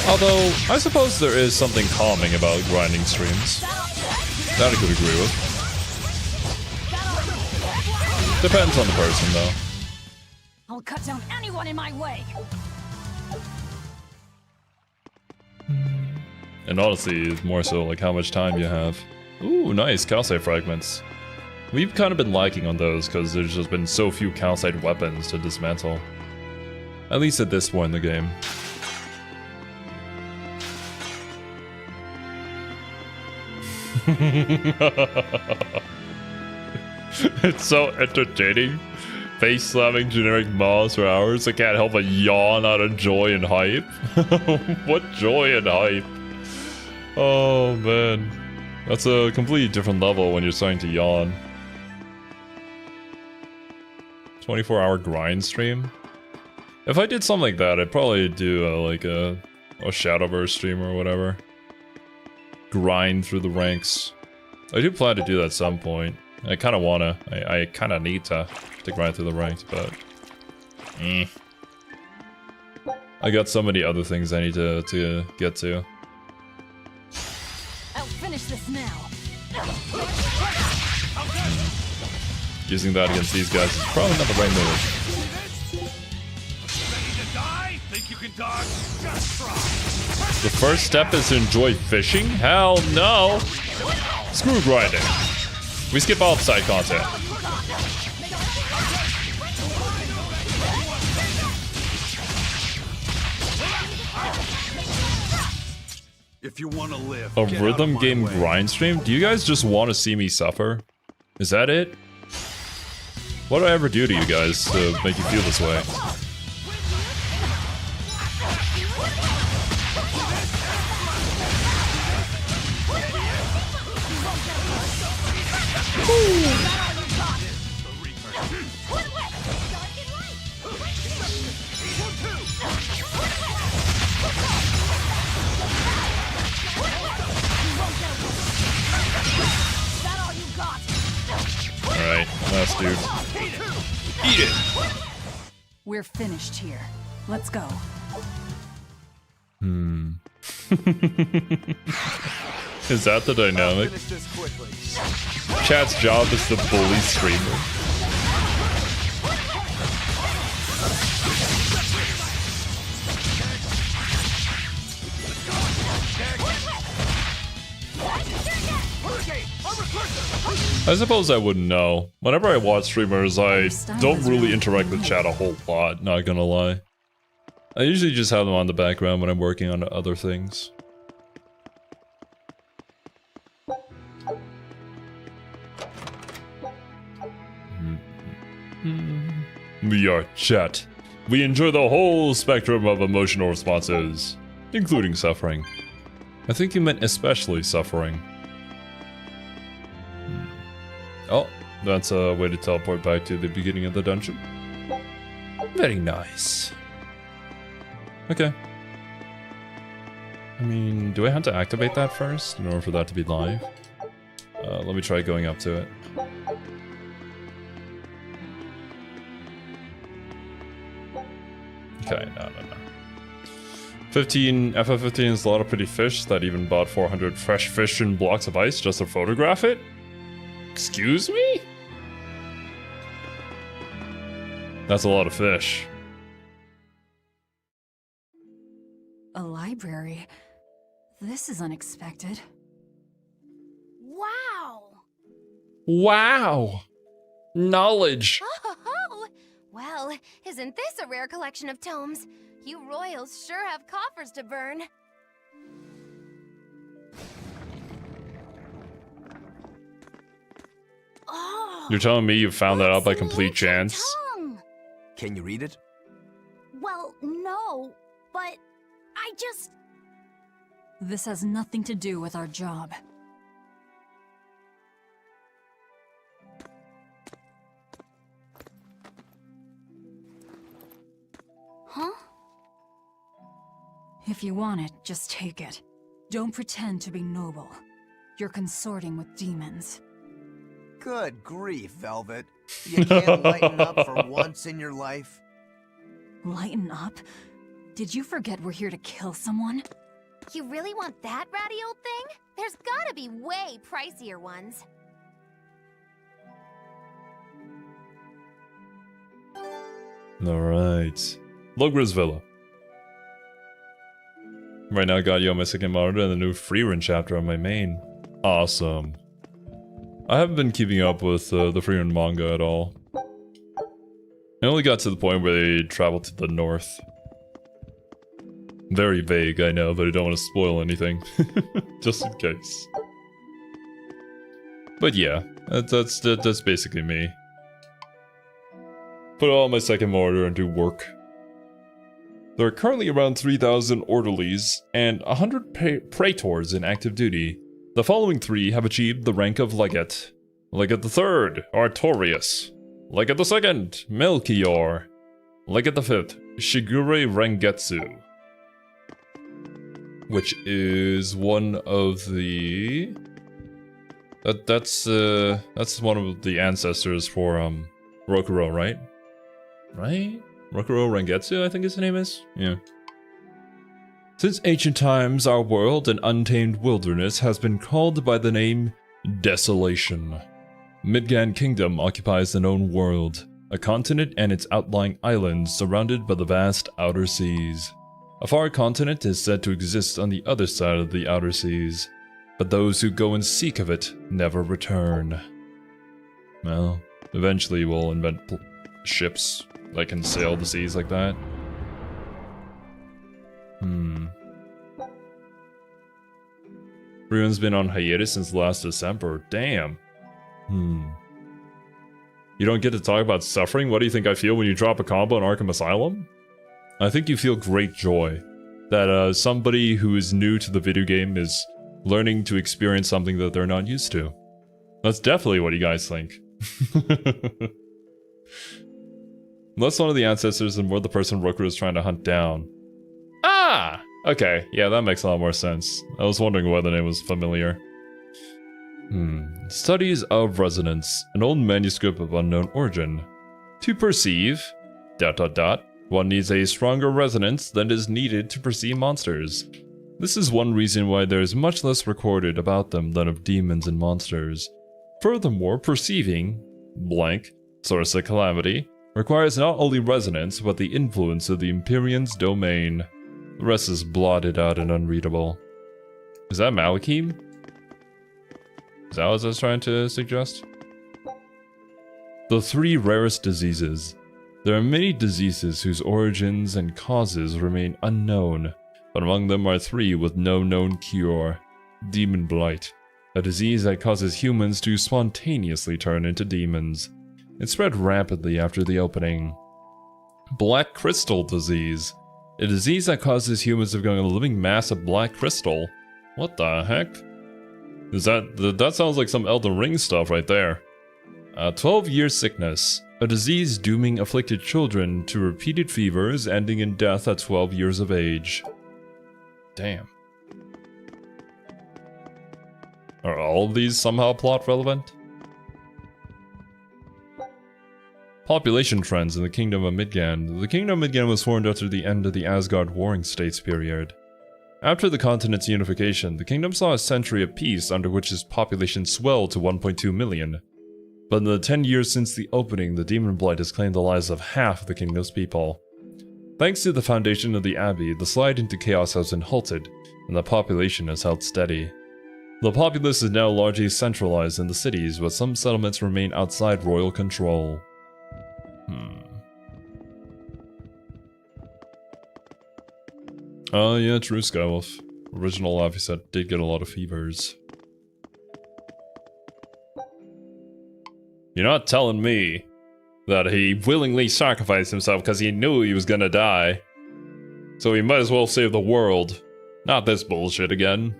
Although, I suppose there is something calming about grinding streams. That I could agree with. Depends on the person, though. I'll cut down anyone in my way. And honestly, it's more so like how much time you have. Ooh, nice, calcite fragments. We've kind of been lacking on those because there's just been so few calcite weapons to dismantle. At least at this point in the game. It's so entertaining. Face slamming generic mobs for hours. I can't help but yawn out of joy and hype. What joy and hype. Oh man. That's a completely different level when you're starting to yawn. 24-hour grind stream? If I did something like that, I'd probably do like a Shadowverse stream or whatever. Grind through the ranks. I do plan to do that at some point. I kind of wanna. I kind of need to grind through the ranks, but I got so many other things I need to get to. I'll finish this now. Using that against these guys is probably not the right move. Ready to die? Think you can dodge? Just try. The first step is to enjoy fishing? Hell no! Screw grinding. We skip all the side content. If you want to live, A get rhythm out of my game way. grind stream? Do you guys just want to see me suffer? Is that it? What do I ever do to you guys to make you feel this way? nice, dude. Eat it! We're finished here. Let's go. Is that the dynamic? Chat's job is to bully streamer. I suppose I wouldn't know. Whenever I watch streamers, I don't really interact with chat a whole lot, not gonna lie. I usually just have them on the background when I'm working on other things. We are chat. We enjoy the whole spectrum of emotional responses, including suffering. I think you meant especially suffering. Oh, that's a way to teleport back to the beginning of the dungeon. Very nice. Okay. I mean, do I have to activate that first in order for that to be live? Let me try going up to it. Okay, no. 15, FF15 is a lot of pretty fish that even bought 400 fresh fish and blocks of ice just to photograph it? Excuse me? That's a lot of fish. A library? This is unexpected. Wow! Wow! Knowledge! Oh, well, isn't this a rare collection of tomes? You royals sure have coffers to burn. Oh, You're telling me you found that out by complete chance? tongue. Can you read it? Well, no, but I just... This has nothing to do with our job. Huh? If you want it, just take it. Don't pretend to be noble. You're consorting with demons. Good grief, Velvet. You can't lighten up for once in your life? Lighten up? Did you forget we're here to kill someone? You really want that ratty old thing? There's gotta be way pricier ones. Alright. Logra's Villa. Right now I got you on my second monitor and the new Freerun chapter on my main. Awesome. I haven't been keeping up with the Freerun manga at all. I only got to the point where they traveled to the north. Very vague, I know, but I don't want to spoil anything. Just in case. But yeah, that's basically me. Put all my second monitor and do work. There are currently around 3,000 orderlies and 100 praetors in active duty. The following three have achieved the rank of legate. Legate the third, Artorius. Legate the second, Melchior. Legate the fifth, Shigure Rengetsu. Which is one of the... That's one of the ancestors for, Rokuro, right? Right? Rokuro Rengetsu, I think his name is? Yeah. Since ancient times, our world, an untamed wilderness, has been called by the name Desolation. Midgand Kingdom occupies the known world, a continent and its outlying islands surrounded by the vast outer seas. A far continent is said to exist on the other side of the outer seas, but those who go and seek of it never return. Well, eventually we'll invent ships that can sail the seas like that. Freerun's been on hiatus since last December. Damn. You don't get to talk about suffering? What do you think I feel when you drop a combo in Arkham Asylum? I think you feel great joy that somebody who is new to the video game is learning to experience something that they're not used to. That's definitely what you guys think. Unless one of the ancestors and we're the person Rooker is trying to hunt down. Ah! Okay, yeah, that makes a lot more sense. I was wondering why the name was familiar. Studies of resonance, an old manuscript of unknown origin. To perceive, ... one needs a stronger resonance than is needed to perceive monsters. This is one reason why there is much less recorded about them than of demons and monsters. Furthermore, perceiving, blank, source of calamity, requires not only resonance, but the influence of the Empyrean's domain. The rest is blotted out and unreadable. Is that Malakim? Is that what I was trying to suggest? The 3 rarest diseases. There are many diseases whose origins and causes remain unknown, but among them are 3 with no known cure. Demon Blight, a disease that causes humans to spontaneously turn into demons. It spread rapidly after the opening. Black Crystal Disease, a disease that causes humans to become a living mass of black crystal. What the heck? That sounds like some Elden Ring stuff right there. 12-year sickness. A disease dooming afflicted children to repeated fevers ending in death at 12 years of age. Damn. Are all of these somehow plot relevant? Population trends in the Kingdom of Midgard. The Kingdom of Midgard was formed after the end of the Asgard Warring States period. After the continent's unification, the kingdom saw a century of peace under which its population swelled to 1.2 million. But in the 10 years since the opening, the Demon Blight has claimed the lives of half of the kingdom's people. Thanks to the foundation of the Abbey, the slide into chaos has been halted, and the population has held steady. The populace is now largely centralized in the cities, but some settlements remain outside royal control. Oh yeah, true, Skywolf. Original Laviset did get a lot of fevers. You're not telling me that he willingly sacrificed himself because he knew he was gonna die. So he might as well save the world. Not this bullshit again.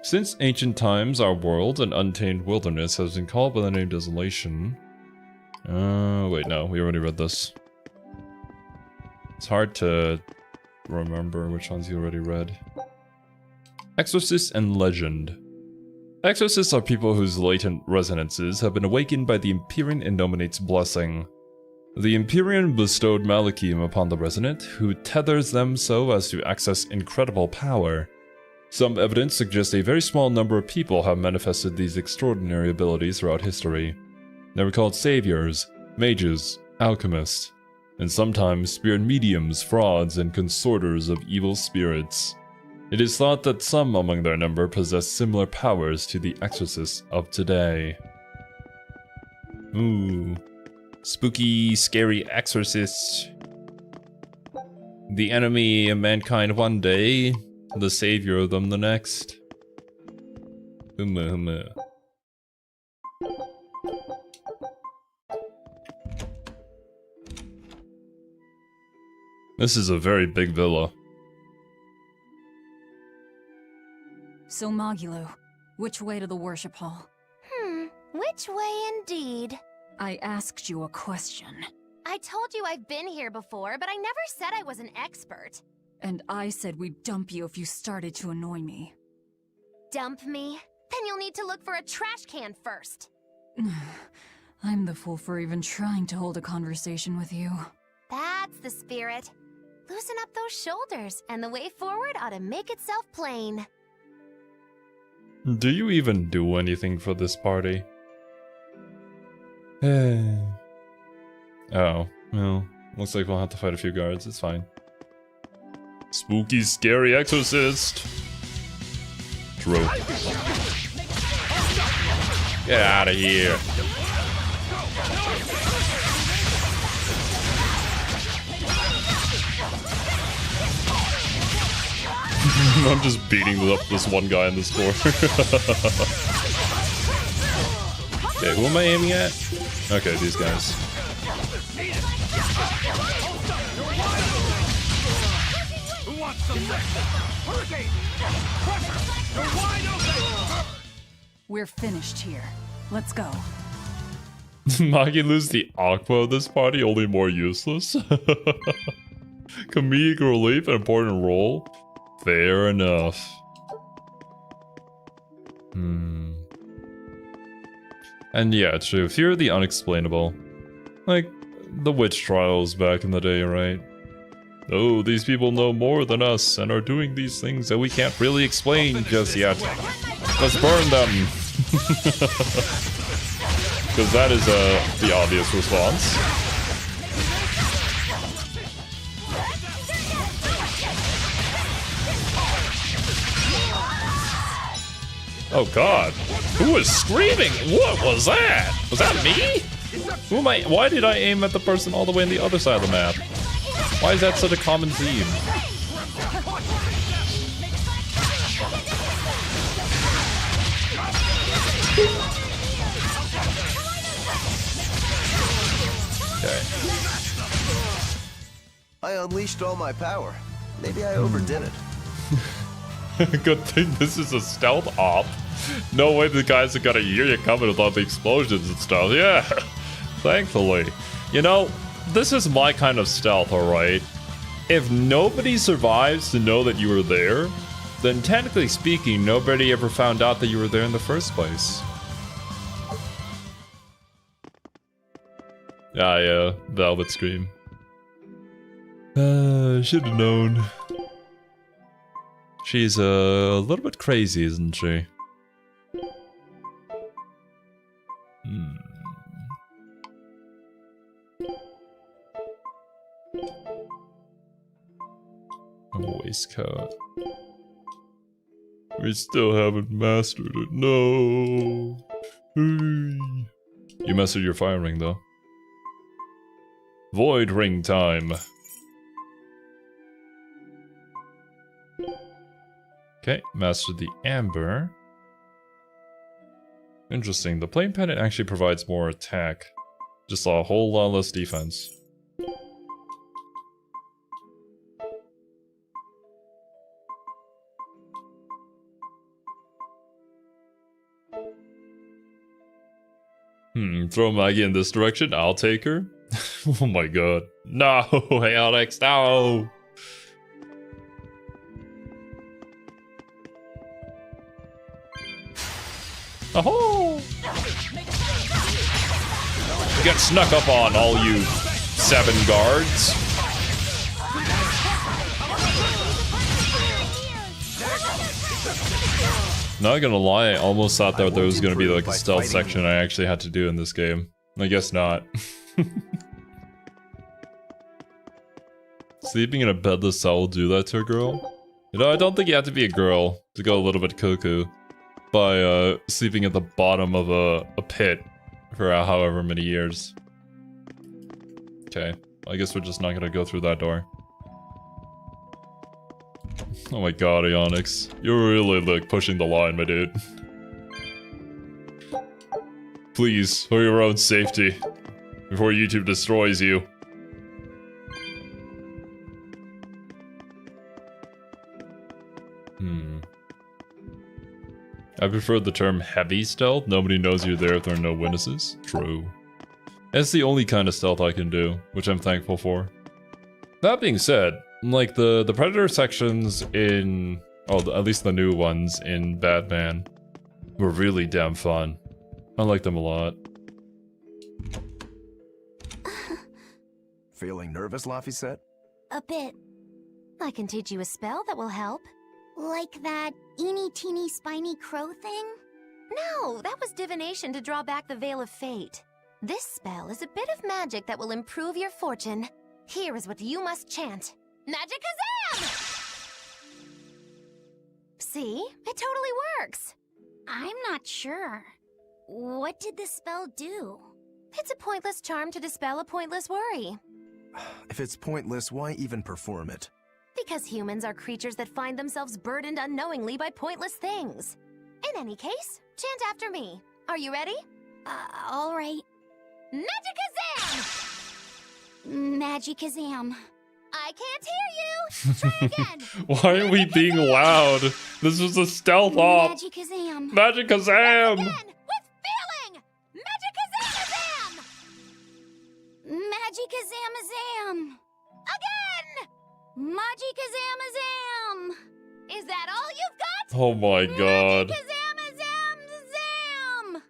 Since ancient times, our world, an untamed wilderness, has been called by the name Desolation. Wait, no, we already read this. It's hard to remember which ones you already read. Exorcist and Legend. Exorcists are people whose latent resonances have been awakened by the Empyrean Innominate's blessing. The Empyrean bestowed Malakim upon the resonant, who tethers them so as to access incredible power. Some evidence suggests a very small number of people have manifested these extraordinary abilities throughout history. They were called saviors, mages, alchemists, and sometimes spirit mediums, frauds, and consorters of evil spirits. It is thought that some among their number possess similar powers to the exorcists of today. Ooh. Spooky, scary exorcists. The enemy of mankind one day, the savior of them the next. This is a very big villa. So Magulu, which way to the worship hall? Which way indeed? I asked you a question. I told you I've been here before, but I never said I was an expert. And I said we'd dump you if you started to annoy me. Dump me? Then you'll need to look for a trash can first. I'm the fool for even trying to hold a conversation with you. That's the spirit. Loosen up those shoulders, and the way forward ought to make itself plain. Do you even do anything for this party? Oh, well, looks like we'll have to fight a few guards, it's fine. Spooky, scary exorcist! True. Get out of here! I'm just beating up this one guy in this door. Okay, who am I aiming at? Okay, these guys. We're finished here. Let's go. Magilu's the Aqua of this party, only more useless. Comedic relief, an important role. Fair enough. And yeah, true. Fear of the unexplainable. Like, the witch trials back in the day, right? Oh, these people know more than us and are doing these things that we can't really explain just yet. Let's burn them! Because that is the obvious response. Oh god. Who was screaming? What was that? Was that me? Who am I? Why did I aim at the person all the way on the other side of the map? Why is that such a common theme? Okay. I unleashed all my power. Maybe I overdid it. Good thing this is a stealth op. No way the guys are gonna hear you coming with all the explosions and stuff. Yeah, thankfully. You know, this is my kind of stealth, alright? If nobody survives to know that you were there, then technically speaking, nobody ever found out that you were there in the first place. Ah, yeah, Velvet Scream. Should've known. She's a little bit crazy, isn't she? A waistcoat. We still haven't mastered it. No. You mastered your fire ring, though. Void ring time. Okay, mastered the amber. Interesting. The plain pendant actually provides more attack. Just a whole lot less defense. Throw Maggie in this direction. I'll take her. Oh my god. No, hey Alex, no! Oh! You got snuck up on, all you 7 guards. Not gonna lie, I almost thought that there was gonna be like a stealth section I actually had to do in this game. I guess not. Sleeping in a bedless cell will do that to a girl? You know, I don't think you have to be a girl to go a little bit cuckoo by sleeping at the bottom of a pit for however many years. Okay, I guess we're just not gonna go through that door. Oh my god, Ionix. You're really, like, pushing the line, my dude. Please, for your own safety. Before YouTube destroys you. I prefer the term heavy stealth. Nobody knows you're there if there are no witnesses. True. It's the only kind of stealth I can do, which I'm thankful for. That being said, like the Predator sections in, oh, at least the new ones in Batman, were really damn fun. I like them a lot. Feeling nervous, Laphicet? A bit. I can teach you a spell that will help. Like that eeny teeny spiny crow thing? No, that was divination to draw back the Veil of Fate. This spell is a bit of magic that will improve your fortune. Here is what you must chant. Magicazam! See? It totally works. I'm not sure. What did the spell do? It's a pointless charm to dispel a pointless worry. If it's pointless, why even perform it? Because humans are creatures that find themselves burdened unknowingly by pointless things. In any case, chant after me. Are you ready? All right. Magicazam! Magicazam. I can't hear you! Try again! Why are we being loud? This was a stealth op! Magicazam. Magicazam! Again! With feeling! Magicazam-azam! Magicazamazam. Again! Magicazamazam. that all you've got? Oh my god. Zam!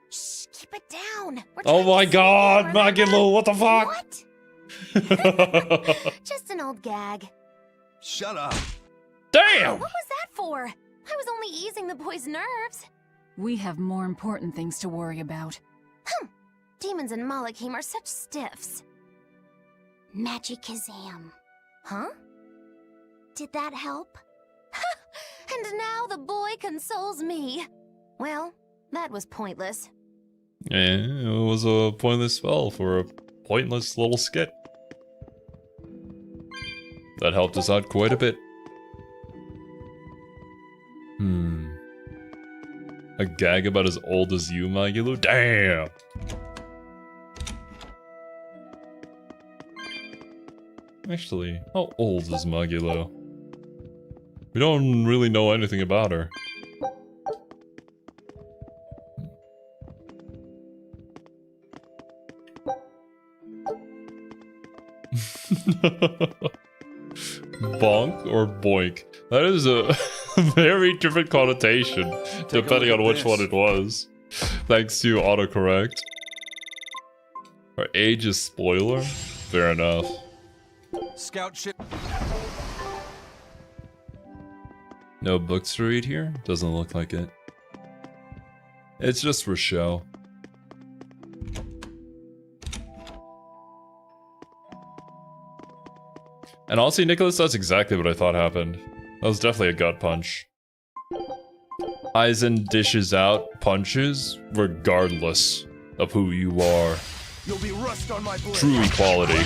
Shh, keep it down. Oh my god, Magilu, what the fuck? What? Just an old gag. Shut up. Damn! What was that for? I was only easing the boy's nerves. We have more important things to worry about. Demons and Malakim are such stiffs. Magic Kazam. Huh? Did that help? And now the boy consoles me. Well, that was pointless. Yeah, it was a pointless spell for a pointless little skit. That helped us out quite a bit. A gag about as old as you, Magilu? Damn! Actually, how old is Magilu? We don't really know anything about her. Bonk or boink? That is a very different connotation, depending on which one it was. Thanks to autocorrect. Our age is spoiler? Fair enough. Scout ship. No books to read here? Doesn't look like it. It's just for show. And honestly, Nicholas, that's exactly what I thought happened. That was definitely a gut punch. Aizen dishes out punches regardless of who you are. You'll be rust on my blade. True equality.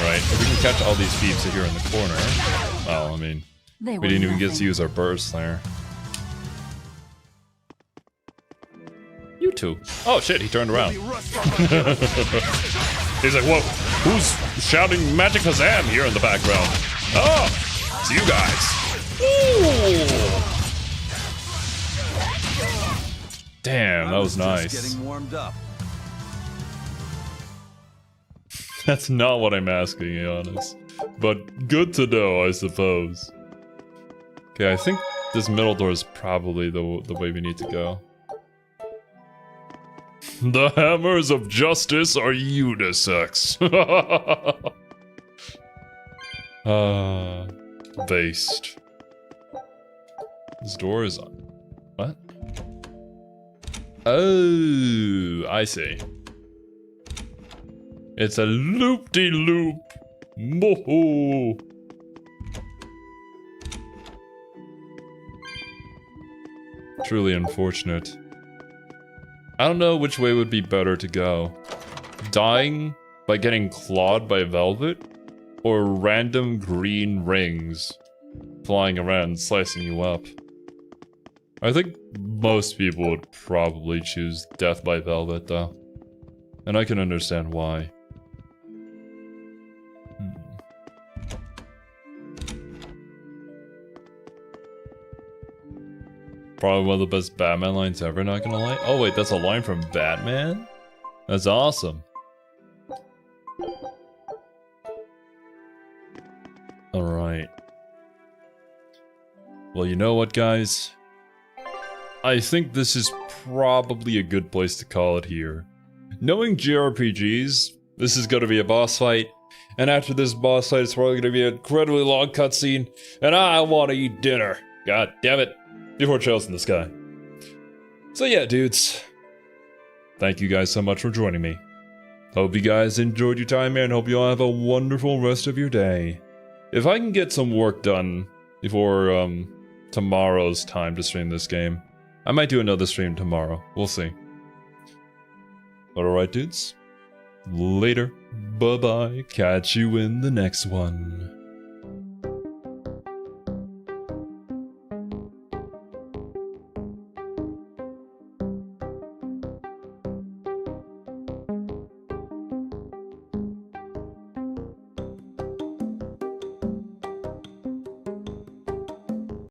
Right, if we can catch all these Weebs here in the corner. Well, I mean, we didn't even get to use our burst there. You two. Oh shit, he turned around. He's like, whoa, who's shouting Magic Kazam here in the background? Oh, it's you guys. Ooh. Damn, that was nice. Getting warmed up. That's not what I'm asking, to be honest. But good to know, I suppose. Okay, I think this middle door is probably the way we need to go. The hammers of justice are unisex. Based. This door is on. What? Oh, I see. It's a loop-de-loop. Moho. Truly unfortunate. I don't know which way would be better to go. Dying by getting clawed by velvet, or random green rings flying around slicing you up. I think most people would probably choose death by velvet though. And I can understand why. Probably one of the best Batman lines ever, not gonna lie. Oh wait, that's a line from Batman? That's awesome. Alright. Well, you know what, guys? I think this is probably a good place to call it here. Knowing JRPGs, this is gonna be a boss fight, and after this boss fight, it's probably gonna be an incredibly long cutscene, and I want to eat dinner. God damn it. Before Trails in the Sky. So yeah, dudes. Thank you guys so much for joining me. Hope you guys enjoyed your time here and hope you all have a wonderful rest of your day. If I can get some work done before tomorrow's time to stream this game, I might do another stream tomorrow. We'll see. But alright, dudes. Later. Bye-bye. Catch you in the next one.